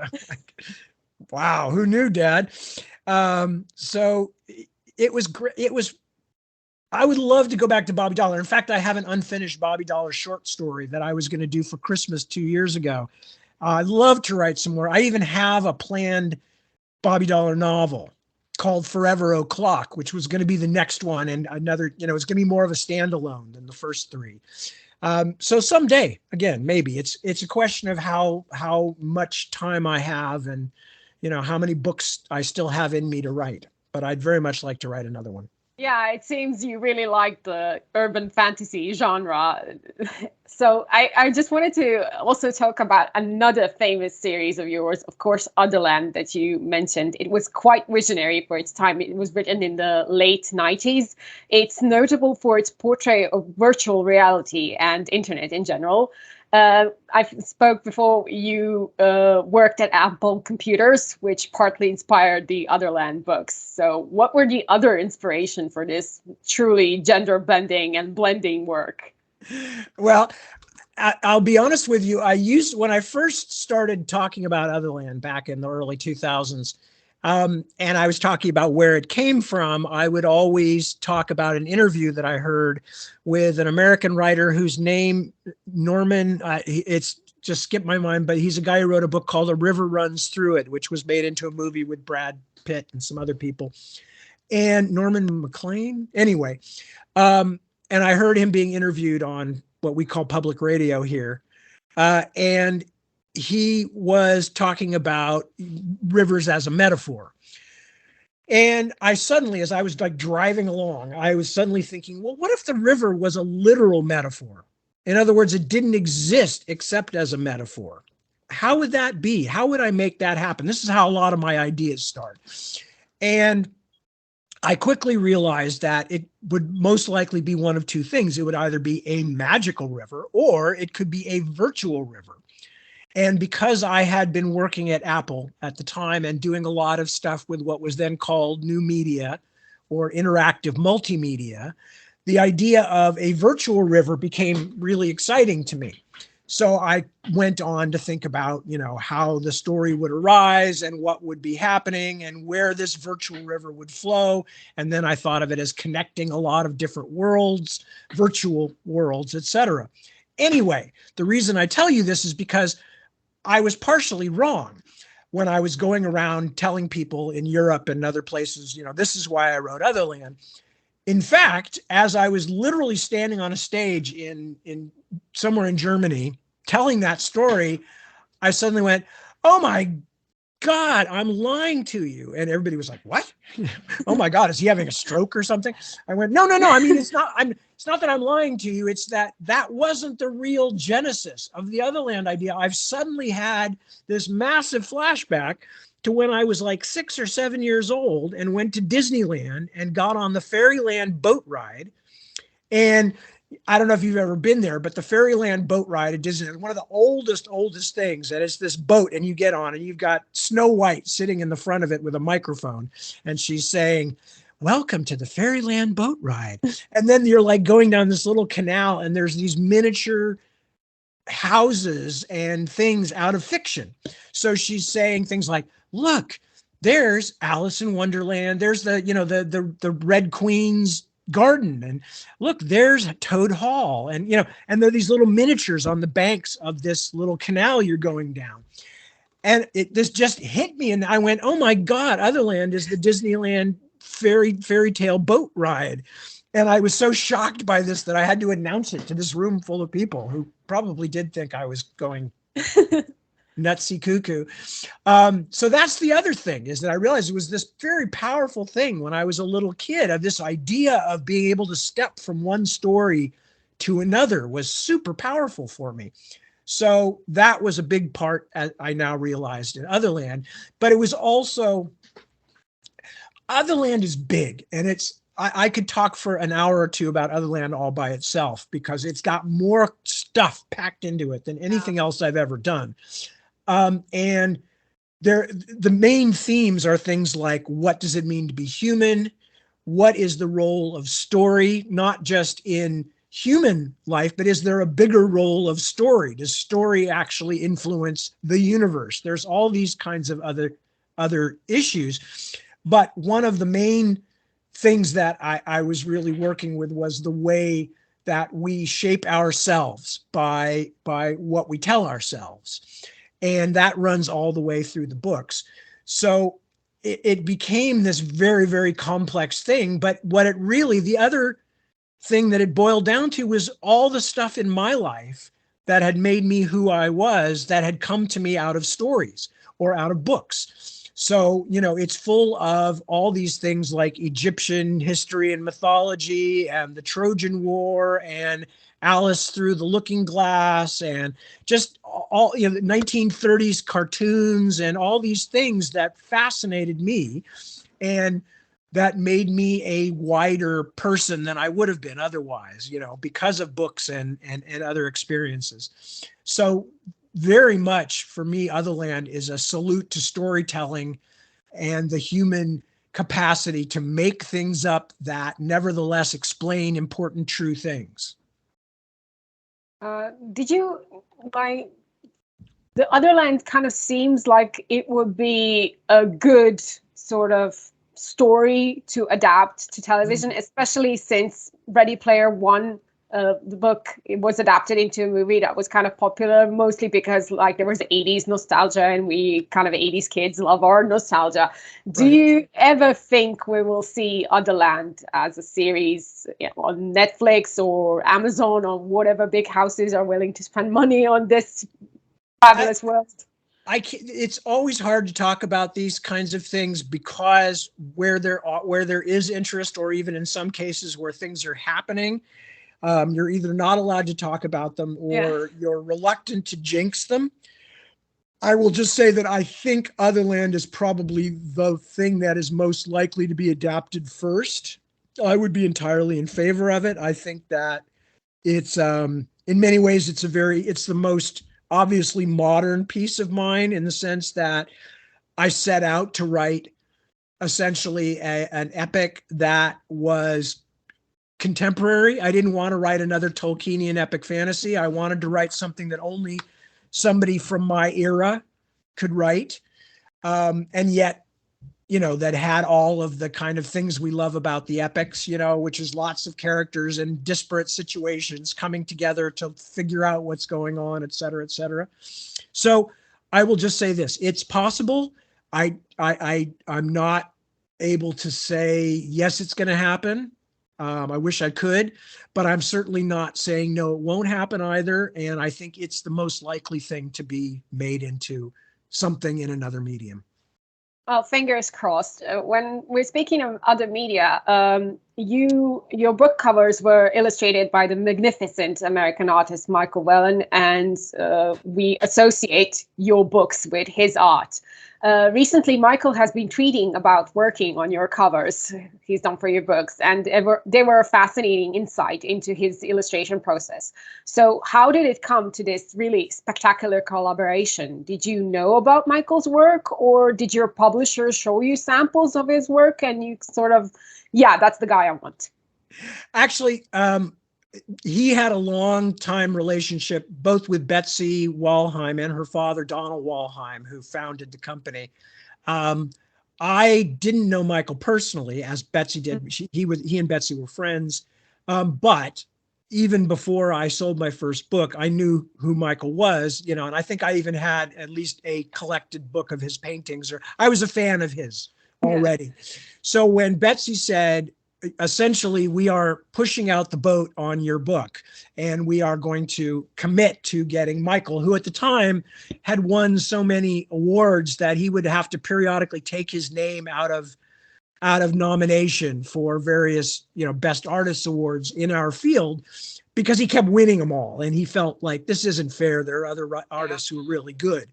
Wow, who knew, Dad? So it was great. I would love to go back to Bobby Dollar. In fact, I have an unfinished Bobby Dollar short story that I was going to do for Christmas 2 years ago. I'd love to write some more. I even have a planned Bobby Dollar novel called Forever O'Clock, which was going to be the next one. And another, it's going to be more of a standalone than the first three. So someday, again, maybe it's a question of how much time I have and, how many books I still have in me to write. But I'd very much like to write another one. Yeah, it seems you really like the urban fantasy genre. So I just wanted to also talk about another famous series of yours, of course, Otherland, that you mentioned. It was quite visionary for its time. It was written in the late 90s. It's notable for its portrait of virtual reality and internet in general. I spoke before you worked at Apple Computers, which partly inspired the Otherland books. So what were the other inspiration for this truly gender bending and blending work? Well, I'll be honest with you. When I first started talking about Otherland back in the early 2000s, and I was talking about where it came from, I would always talk about an interview that I heard with an American writer whose name, Norman, it's just skipped my mind, but he's a guy who wrote a book called A River Runs Through It, which was made into a movie with Brad Pitt and some other people. And Norman McLean, anyway. And I heard him being interviewed on what we call public radio here. And he was talking about rivers as a metaphor. And I suddenly, as I was like driving along, I was suddenly thinking, well, what if the river was a literal metaphor? In other words, it didn't exist except as a metaphor. How would that be? How would I make that happen? This is how a lot of my ideas start. And I quickly realized that it would most likely be one of two things. It would either be a magical river or it could be a virtual river. And because I had been working at Apple at the time and doing a lot of stuff with what was then called new media or interactive multimedia, the idea of a virtual river became really exciting to me. So I went on to think about, how the story would arise and what would be happening and where this virtual river would flow. And then I thought of it as connecting a lot of different worlds, virtual worlds, etc. Anyway, the reason I tell you this is because I was partially wrong when I was going around telling people in Europe and other places, this is why I wrote Otherland. In fact, as I was literally standing on a stage in somewhere in Germany telling that story, I suddenly went, oh my God, I'm lying to you. And everybody was like, what? Oh my God, is he having a stroke or something? I went, no. I mean, it's not that I'm lying to you. It's that wasn't the real genesis of the Otherland idea. I've suddenly had this massive flashback to when I was like 6 or 7 years old and went to Disneyland and got on the Fairyland boat ride. And I don't know if you've ever been there, but the Fairyland boat ride at Disney is one of the oldest things. And it's this boat, and you get on, and you've got Snow White sitting in the front of it with a microphone, and she's saying, welcome to the Fairyland boat ride. And then you're like going down this little canal, and there's these miniature houses and things out of fiction. So she's saying things like, look, there's Alice in Wonderland. There's the Red Queen's garden, and look, there's Toad Hall, and and there are these little miniatures on the banks of this little canal you're going down. And this just hit me, and I went, oh my God, Otherland is the Disneyland fairy tale boat ride. And I was so shocked by this that I had to announce it to this room full of people who probably did think I was going nutsy cuckoo. So that's the other thing, is that I realized it was this very powerful thing when I was a little kid, of this idea of being able to step from one story to another was super powerful for me. So that was a big part, as I now realized, in Otherland. But it was also, Otherland is big, and I could talk for an hour or two about Otherland all by itself, because it's got more stuff packed into it than anything else I've ever done. And the main themes are things like, what does it mean to be human? What is the role of story, not just in human life, but is there a bigger role of story? Does story actually influence the universe? There's all these kinds of other issues. But one of the main things that I was really working with was the way that we shape ourselves by what we tell ourselves. And that runs all the way through the books. So it became this very, very complex thing. But what it really, the other thing that it boiled down to was all the stuff in my life that had made me who I was, that had come to me out of stories or out of books. So, it's full of all these things like Egyptian history and mythology and the Trojan War and Alice Through the Looking Glass and just all, the 1930s cartoons and all these things that fascinated me and that made me a wider person than I would have been otherwise, because of books and other experiences. So very much for me, Otherland is a salute to storytelling and the human capacity to make things up that nevertheless explain important, true things. Did you like the Otherland kind of seems like it would be a good sort of story to adapt to television, especially since Ready Player One, the book, it was adapted into a movie that was kind of popular, mostly because like there was 80s nostalgia and we kind of 80s kids love our nostalgia. Do you ever think we will see Otherland as a series, on Netflix or Amazon or whatever big houses are willing to spend money on this fabulous world? It's always hard to talk about these kinds of things because where there is interest, or even in some cases where things are happening, you're either not allowed to talk about them or you're reluctant to jinx them. I will just say that I think Otherland is probably the thing that is most likely to be adapted first. I would be entirely in favor of it. I think that it's in many ways it's the most obviously modern piece of mine, in the sense that I set out to write essentially an epic that was contemporary. I didn't want to write another Tolkienian epic fantasy. I wanted to write something that only somebody from my era could write. And yet, that had all of the kind of things we love about the epics, which is lots of characters and disparate situations coming together to figure out what's going on, et cetera, et cetera. So I will just say this: it's possible. I'm not able to say, yes, it's going to happen. I wish I could, but I'm certainly not saying no, it won't happen either. And I think it's the most likely thing to be made into something in another medium. Well, fingers crossed. When we're speaking of other media, your book covers were illustrated by the magnificent American artist Michael Whelan, and we associate your books with his art. Recently, Michael has been tweeting about working on your covers he's done for your books, and they were a fascinating insight into his illustration process. So how did it come to this really spectacular collaboration? Did you know about Michael's work, or did your publisher show you samples of his work and you sort of, yeah, that's the guy I want? Actually, he had a long time relationship both with Betsy Walheim and her father, Donald Walheim, who founded the company. I didn't know Michael personally, as Betsy did. He and Betsy were friends. But even before I sold my first book, I knew who Michael was, and I think I even had at least a collected book of his paintings, or I was a fan of his already. Yeah. So when Betsy said, essentially, we are pushing out the boat on your book, and we are going to commit to getting Michael, who at the time had won so many awards that he would have to periodically take his name out of nomination for various, best artists awards in our field, because he kept winning them all. And he felt like, this isn't fair. There are other artists who are really good.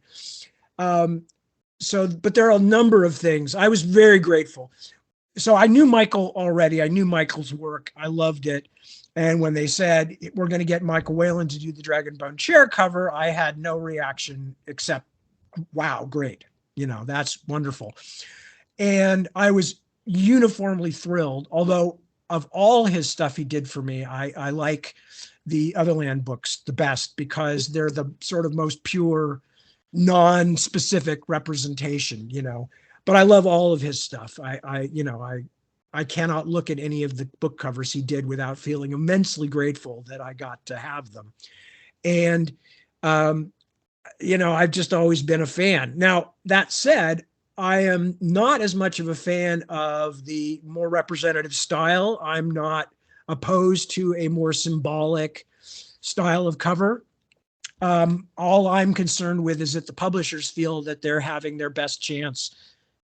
But there are a number of things. I was very grateful. So I knew Michael already. I knew Michael's work. I loved it. And when they said, we're going to get Michael Whelan to do the Dragonbone Chair cover, I had no reaction except, wow, great. That's wonderful. And I was uniformly thrilled, although of all his stuff he did for me, I like the Otherland books the best, because they're the sort of most pure, non-specific representation, But I love all of his stuff. I cannot look at any of the book covers he did without feeling immensely grateful that I got to have them. And, I've just always been a fan. Now, that said, I am not as much of a fan of the more representative style. I'm not opposed to a more symbolic style of cover. All I'm concerned with is that the publishers feel that they're having their best chance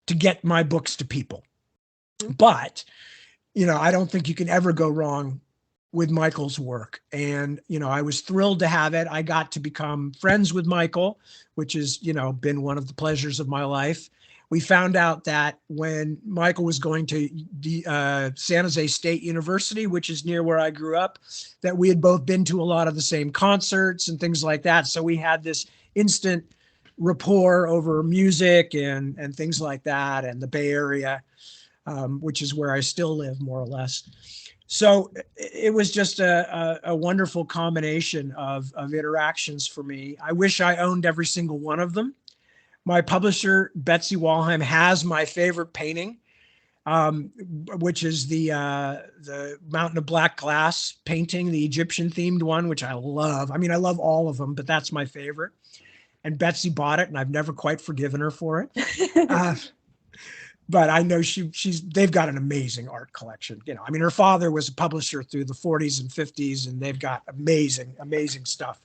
to get my books to people. But, I don't think you can ever go wrong with Michael's work. And, I was thrilled to have it. I got to become friends with Michael, which has, been one of the pleasures of my life. we found out that when Michael was going to San Jose State University, which is near where I grew up, that we had both been to a lot of the same concerts and things like that. So we had this instant rapport over music and things like that, and the Bay Area, which is where I still live, more or less. So it was just a wonderful combination of interactions for me. I wish I owned every single one of them. My publisher, Betsy Walheim, has my favorite painting, which is the Mountain of Black Glass painting, the Egyptian themed one, which I love. I mean, I love all of them, but that's my favorite. And Betsy bought it, and I've never quite forgiven her for it. But I know they've got an amazing art collection. You know, I mean, her father was a publisher through the 40s and 50s, and they've got amazing, amazing stuff.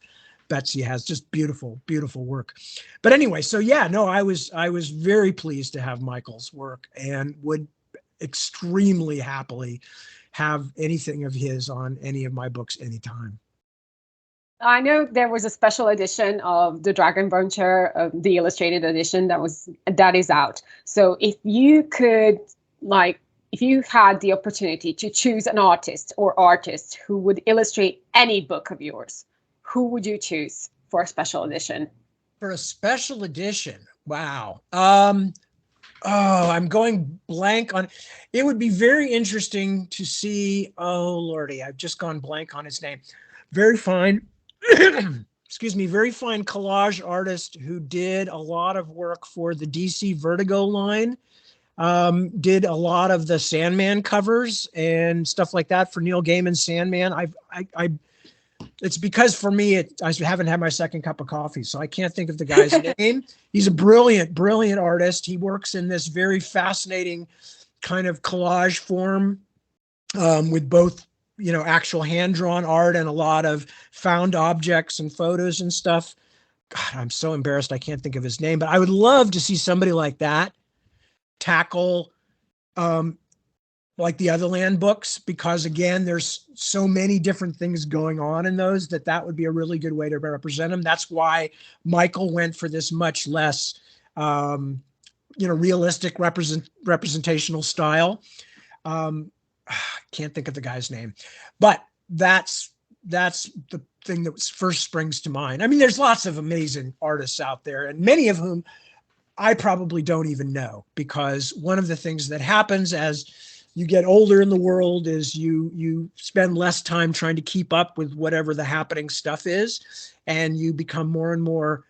Betsy has just beautiful, beautiful work. But anyway, so yeah, no, I was very pleased to have Michael's work, and would extremely happily have anything of his on any of my books anytime. I know there was a special edition of the Dragonbone Chair, the illustrated edition that is out. So if you could, if you had the opportunity to choose an artist or artists who would illustrate any book of yours, who would you choose for a special edition? For a special edition, wow. I'm going blank on. It would be very interesting to see. Oh Lordy, I've just gone blank on his name. Very fine. Excuse me, very fine collage artist who did a lot of work for the DC Vertigo line, did a lot of the Sandman covers and stuff like that for Neil Gaiman's Sandman. It's because for me, I haven't had my second cup of coffee, so I can't think of the guy's name. He's a brilliant, brilliant artist. He works in this very fascinating kind of collage form, with both, you know, actual hand-drawn art and a lot of found objects and photos and stuff. God, I'm so embarrassed I can't think of his name, but I would love to see somebody like that tackle like the Otherland books, because again, there's so many different things going on in those that would be a really good way to represent them. That's why Michael went for this much less, realistic representational style. Can't think of the guy's name, but that's the thing that first springs to mind. I mean, there's lots of amazing artists out there, and many of whom I probably don't even know, because one of the things that happens as you get older in the world is you spend less time trying to keep up with whatever the happening stuff is, and you become more and more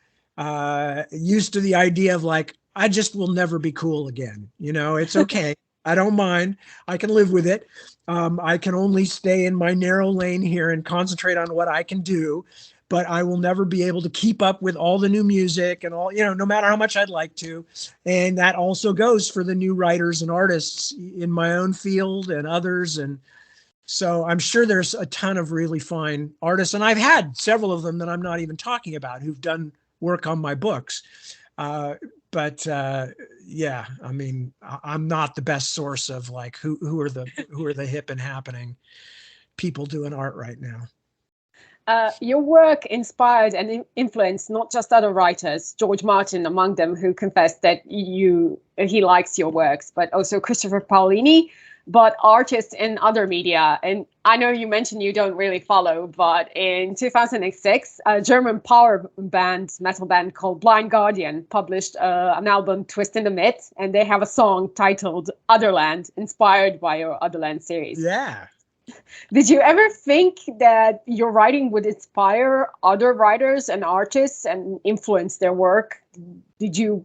used to the idea of like, I just will never be cool again. You know, it's okay. I don't mind. I can live with it. I can only stay in my narrow lane here and concentrate on what I can do, but I will never be able to keep up with all the new music and all, you know, no matter how much I'd like to. And that also goes for the new writers and artists in my own field and others. And so I'm sure there's a ton of really fine artists, and I've had several of them that I'm not even talking about who've done work on my books. But yeah, I mean, I'm not the best source of like who are the hip and happening people doing art right now. Your work inspired and influenced not just other writers, George Martin among them, who confessed that he likes your works, but also Christopher Paolini, but artists in other media. And I know you mentioned you don't really follow, but in 2006, a German power band, metal band called Blind Guardian published an album, Twist in the Myth, and they have a song titled Otherland, inspired by your Otherland series. Yeah. Did you ever think that your writing would inspire other writers and artists and influence their work? Did you?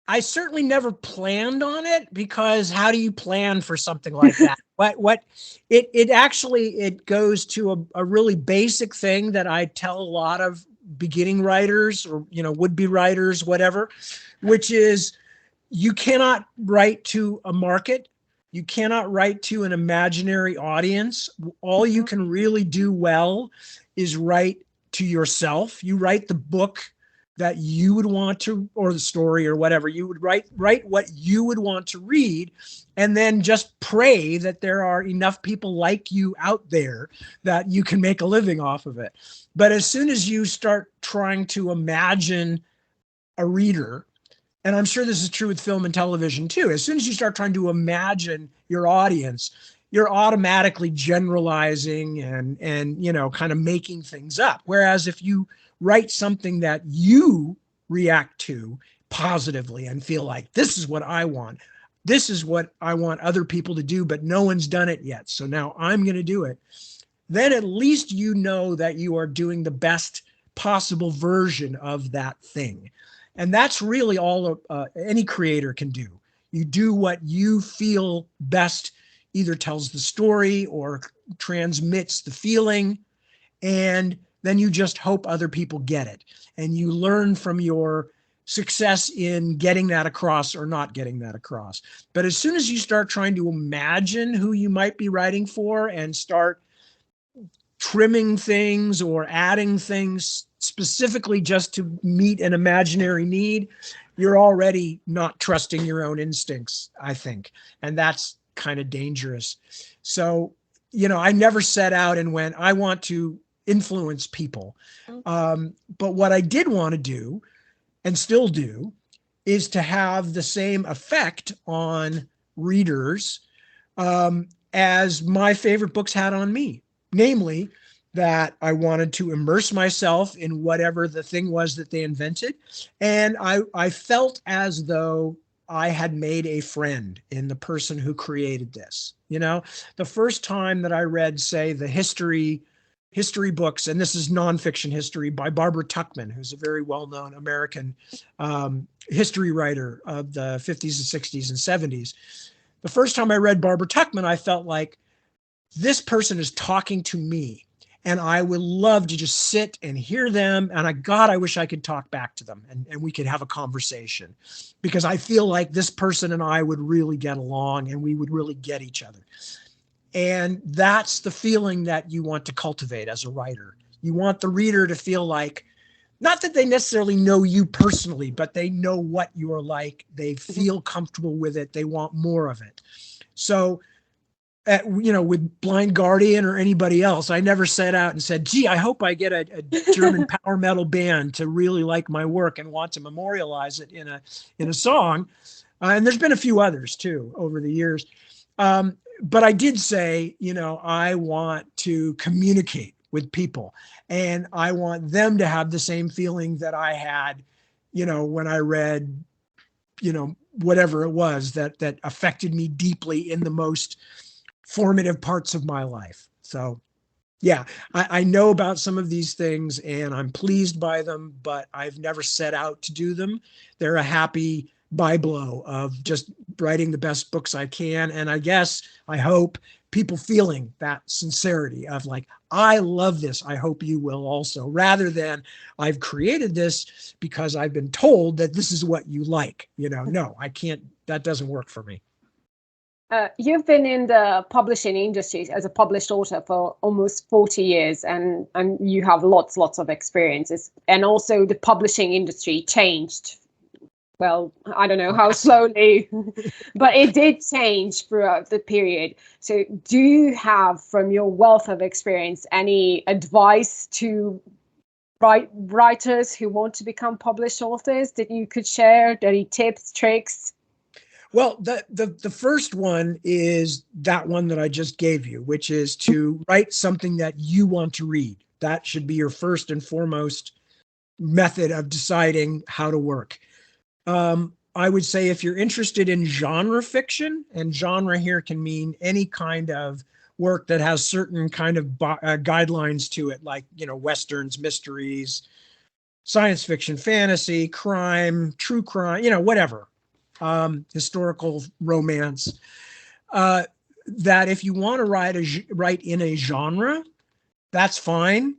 I certainly never planned on it, because how do you plan for something like that? It goes to a really basic thing that I tell a lot of beginning writers or, you know, would-be writers, whatever, which is you cannot write to a market. You cannot write to an imaginary audience. All you can really do well is write to yourself. You write the book that you would want to, or the story or whatever. You would write what you would want to read, and then just pray that there are enough people like you out there that you can make a living off of it. But as soon as you start trying to imagine a reader, and I'm sure this is true with film and television too, as soon as you start trying to imagine your audience, you're automatically generalizing and kind of making things up. Whereas if you write something that you react to positively and feel like, this is what I want, this is what I want other people to do, but no one's done it yet, so now I'm going to do it, then at least you know that you are doing the best possible version of that thing. And that's really all any creator can do. You do what you feel best, either tells the story or transmits the feeling, and then you just hope other people get it. And you learn from your success in getting that across or not getting that across. But as soon as you start trying to imagine who you might be writing for and start trimming things or adding things specifically just to meet an imaginary need, you're already not trusting your own instincts, I think. And that's kind of dangerous. So, I never set out and went, I want to influence people. But what I did want to do and still do is to have the same effect on readers as my favorite books had on me. Namely, that I wanted to immerse myself in whatever the thing was that they invented. And I felt as though I had made a friend in the person who created this. The first time that I read, say, the history books, and this is nonfiction history by Barbara Tuchman, who's a very well-known American history writer of the 50s and 60s and 70s. The first time I read Barbara Tuchman, I felt like, this person is talking to me, and I would love to just sit and hear them. And I wish I could talk back to them and we could have a conversation, because I feel like this person and I would really get along and we would really get each other. And that's the feeling that you want to cultivate as a writer. You want the reader to feel like, not that they necessarily know you personally, but they know what you're like. They feel comfortable with it. They want more of it. So, with Blind Guardian or anybody else, I never set out and said, gee, I hope I get a German power metal band to really like my work and want to memorialize it in a song. And there's been a few others too over the years. But I did say, I want to communicate with people, and I want them to have the same feeling that I had, when I read, whatever it was that affected me deeply in the most formative parts of my life. So yeah, I know about some of these things and I'm pleased by them, but I've never set out to do them. They're a happy byblow of just writing the best books I can. And I hope people feeling that sincerity of like, I love this. I hope you will also, rather than I've created this because I've been told that this is what you like. No, I can't, that doesn't work for me. You've been in the publishing industry as a published author for almost 40 years, and you have lots of experiences. And also the publishing industry changed. Well, I don't know how slowly, but it did change throughout the period. So do you have, from your wealth of experience, any advice to writers who want to become published authors that you could share? Any tips, tricks? Well, the first one is that one that I just gave you, which is to write something that you want to read. That should be your first and foremost method of deciding how to work. I would say if you're interested in genre fiction, and genre here can mean any kind of work that has certain kind of guidelines to it, like, Westerns, mysteries, science fiction, fantasy, crime, true crime, whatever. Historical romance, that if you want to write in a genre, that's fine.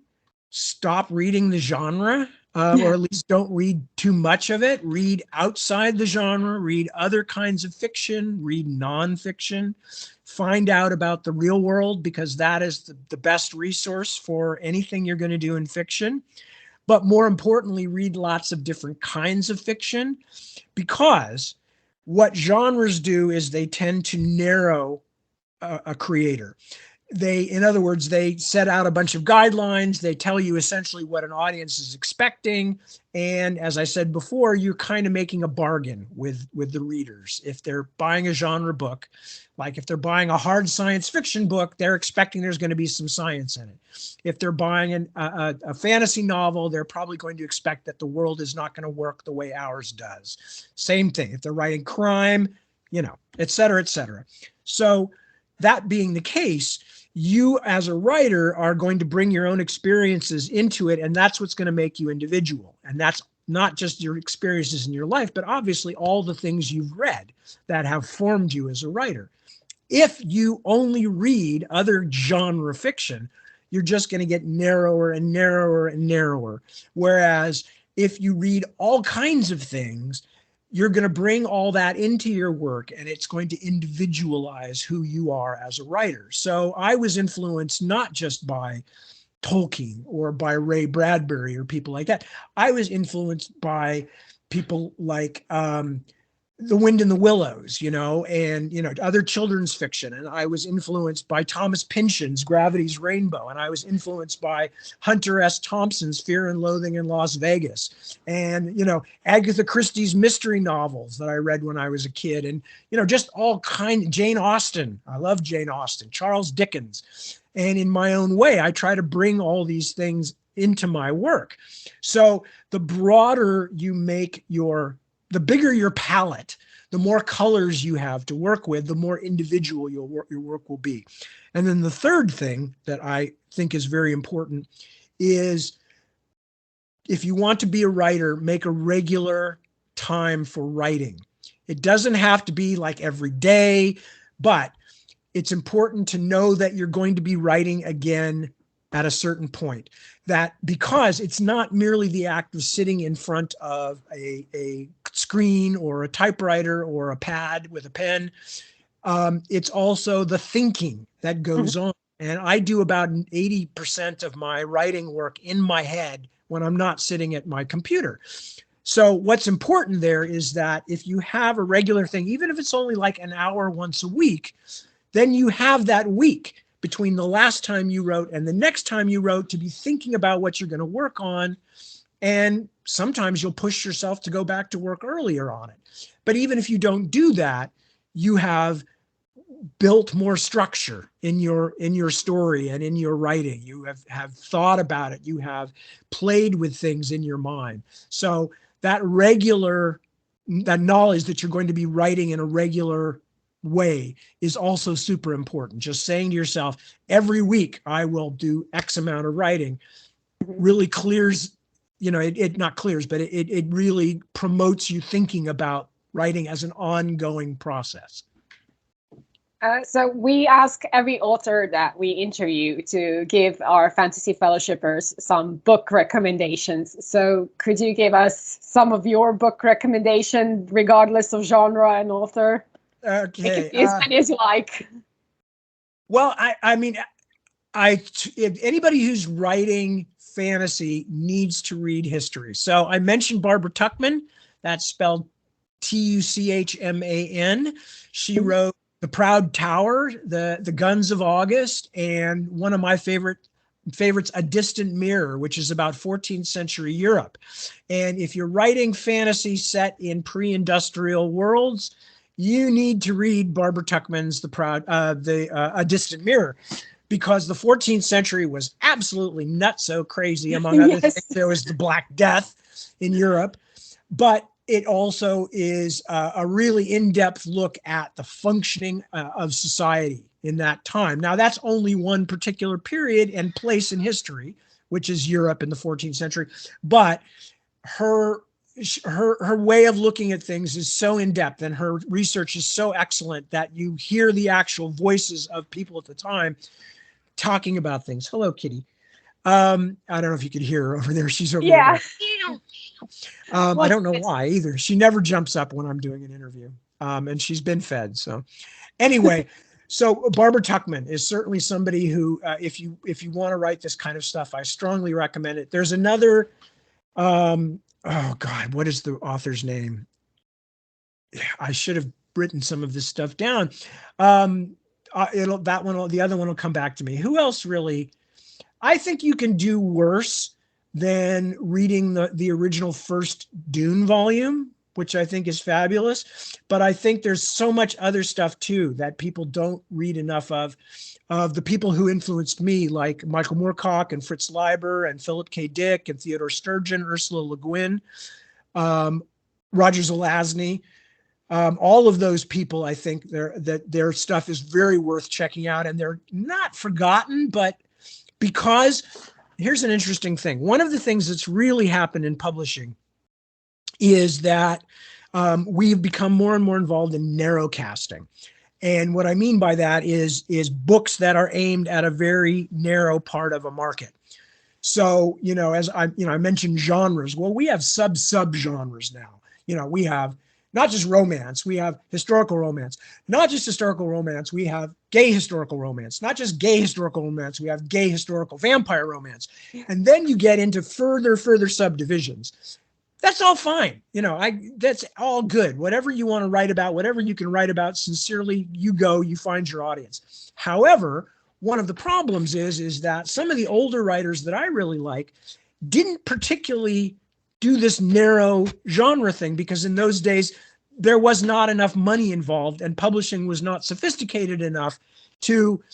Stop reading the genre, or at least don't read too much of it. Read outside the genre, read other kinds of fiction, read nonfiction, find out about the real world, because that is the best resource for anything you're going to do in fiction. But more importantly, read lots of different kinds of fiction, because what genres do is they tend to narrow a creator. in other words, they set out a bunch of guidelines. They tell you essentially what an audience is expecting. And as I said before, you're kind of making a bargain with the readers. If they're buying a genre book, like if they're buying a hard science fiction book, they're expecting there's going to be some science in it. If they're buying a fantasy novel, they're probably going to expect that the world is not going to work the way ours does. Same thing. If they're writing crime, et cetera, et cetera. So that being the case, you as a writer are going to bring your own experiences into it, and that's what's going to make you individual. And that's not just your experiences in your life, but obviously all the things you've read that have formed you as a writer. If you only read other genre fiction, you're just going to get narrower and narrower and narrower. Whereas if you read all kinds of things, you're going to bring all that into your work, and it's going to individualize who you are as a writer. So I was influenced not just by Tolkien or by Ray Bradbury or people like that. I was influenced by people like The Wind in the Willows, and, other children's fiction. And I was influenced by Thomas Pynchon's Gravity's Rainbow. And I was influenced by Hunter S. Thompson's Fear and Loathing in Las Vegas. And, Agatha Christie's mystery novels that I read when I was a kid. And, just all Jane Austen. I love Jane Austen, Charles Dickens. And in my own way, I try to bring all these things into my work. So the broader you make the bigger your palette, the more colors you have to work with, the more individual your work will be. And then the third thing that I think is very important is, if you want to be a writer, make a regular time for writing. It doesn't have to be like every day, but it's important to know that you're going to be writing again at a certain point. That because it's not merely the act of sitting in front of a screen or a typewriter or a pad with a pen. It's also the thinking that goes on. And I do about 80% of my writing work in my head when I'm not sitting at my computer. So what's important there is that if you have a regular thing, even if it's only like an hour once a week, then you have that week between the last time you wrote and the next time you wrote to be thinking about what you're going to work on. And sometimes you'll push yourself to go back to work earlier on it. But even if you don't do that, you have built more structure in your story and in your writing. You have thought about it. You have played with things in your mind. So that knowledge that you're going to be writing in a regular way is also super important. Just saying to yourself, every week I will do X amount of writing really clears, it not clears, but it really promotes you thinking about writing as an ongoing process. So we ask every author that we interview to give our Fantasy Fellowshippers some book recommendations. So could you give us some of your book recommendation, regardless of genre and author? Okay. As many as you like. Well, I mean, if anybody who's writing fantasy needs to read history. So I mentioned Barbara Tuchman. That's spelled Tuchman. She wrote The Proud Tower, the Guns of August, and one of my favorites, A Distant Mirror, which is about 14th century Europe. And if you're writing fantasy set in pre-industrial worlds, you need to read Barbara Tuchman's A Distant Mirror, because the 14th century was absolutely nutso crazy. Among other things, there was the Black Death in Europe, but it also is a really in-depth look at the functioning of society in that time. Now, that's only one particular period and place in history, which is Europe in the 14th century, but her way of looking at things is so in-depth and her research is so excellent that you hear the actual voices of people at the time talking about things. Hello, Kitty. I don't know if you could hear her over there. She's over there. I don't know why either. She never jumps up when I'm doing an interview, and she's been fed. So anyway, so Barbara Tuchman is certainly somebody who, if you want to write this kind of stuff, I strongly recommend it. There's another, oh God, what is the author's name? I should have written some of this stuff down. the other one will come back to me. Who else really? I think you can do worse than reading the original first Dune volume, which I think is fabulous. But I think there's so much other stuff too that people don't read enough of the people who influenced me, like Michael Moorcock and Fritz Leiber and Philip K. Dick and Theodore Sturgeon, Ursula Le Guin, Roger Zelazny. All of those people, I think their stuff is very worth checking out, and they're not forgotten. But because here's an interesting thing. One of the things that's really happened in publishing is that we've become more and more involved in narrowcasting. And what I mean by that is books that are aimed at a very narrow part of a market. So, as I mentioned genres. Well, we have sub-genres now. We have not just romance, we have historical romance. Not just historical romance, we have gay historical romance. Not just gay historical romance, we have gay historical vampire romance. And then you get into further subdivisions. That's all fine. That's all good. Whatever you want to write about, whatever you can write about, sincerely, you find your audience. However, one of the problems is that some of the older writers that I really like didn't particularly do this narrow genre thing, because in those days there was not enough money involved and publishing was not sophisticated enough to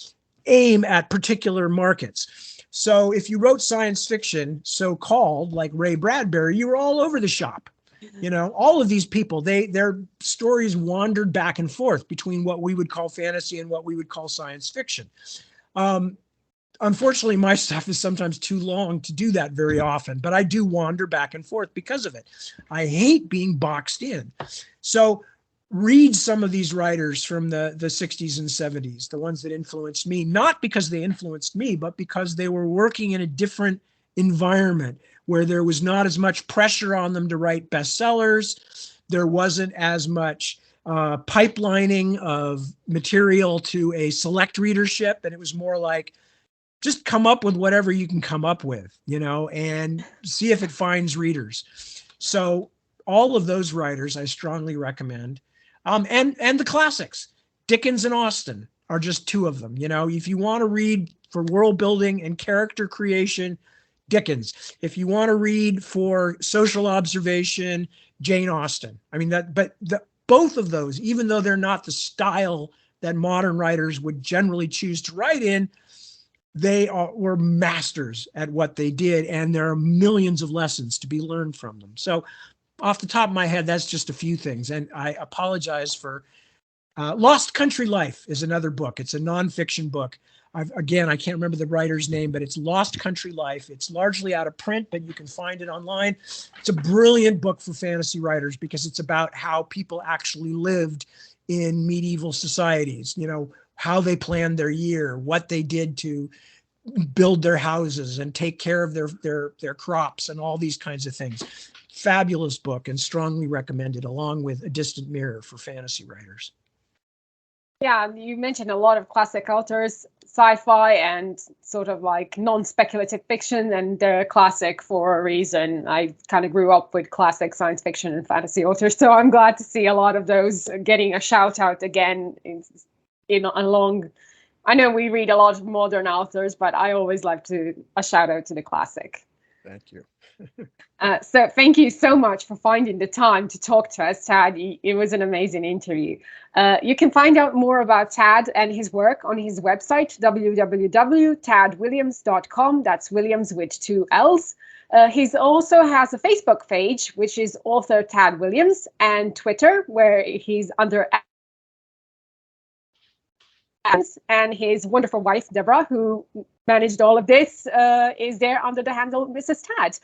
aim at particular markets. So if you wrote science fiction, so-called, like Ray Bradbury, you were all over the shop. All of these people, their stories wandered back and forth between what we would call fantasy and what we would call science fiction. Unfortunately, my stuff is sometimes too long to do that very often, but I do wander back and forth because of it. I hate being boxed in. So read some of these writers from the 60s and 70s, the ones that influenced me, not because they influenced me, but because they were working in a different environment where there was not as much pressure on them to write bestsellers. There wasn't as much pipelining of material to a select readership. And it was more like, just come up with whatever you can come up with, and see if it finds readers. So all of those writers I strongly recommend. And the classics, Dickens and Austen are just two of them. If you want to read for world building and character creation, Dickens. If you want to read for social observation, Jane Austen. Both of those, even though they're not the style that modern writers would generally choose to write in, they were masters at what they did, and there are millions of lessons to be learned from them. So off the top of my head, that's just a few things. And I apologize for Lost Country Life is another book. It's a nonfiction book. I can't remember the writer's name, but it's Lost Country Life. It's largely out of print, but you can find it online. It's a brilliant book for fantasy writers because it's about how people actually lived in medieval societies, how they planned their year, what they did to build their houses and take care of their crops and all these kinds of things. Fabulous book and strongly recommended, along with A Distant Mirror for fantasy writers. Yeah, you mentioned a lot of classic authors, sci-fi and sort of like non-speculative fiction, and they're classic for a reason. I kind of grew up with classic science fiction and fantasy authors, so I'm glad to see a lot of those getting a shout out again along. I know we read a lot of modern authors, but I always like a shout out to the classic. Thank you. So thank you so much for finding the time to talk to us, Tad. It was an amazing interview. You can find out more about Tad and his work on his website, www.tadwilliams.com. That's Williams with 2 L's. He also has a Facebook page, which is author Tad Williams, and Twitter, where he's under and his wonderful wife, Deborah, who managed all of this, is there under the handle Mrs. Tad.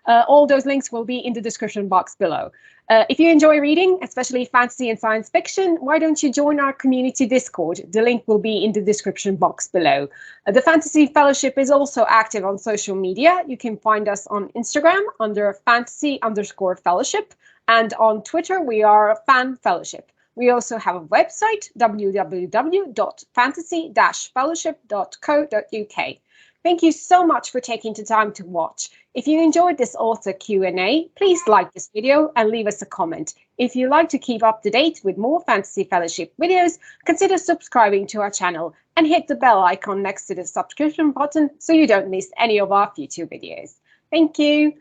All those links will be in the description box below. If you enjoy reading, especially fantasy and science fiction, why don't you join our community Discord? The link will be in the description box below. The Fantasy Fellowship is also active on social media. You can find us on Instagram under fantasy_fellowship, and on Twitter we are Fan Fellowship. We also have a website, www.fantasy-fellowship.co.uk. Thank you so much for taking the time to watch. If you enjoyed this author Q&A, please like this video and leave us a comment. If you like to keep up to date with more Fantasy Fellowship videos, consider subscribing to our channel and hit the bell icon next to the subscription button so you don't miss any of our future videos. Thank you.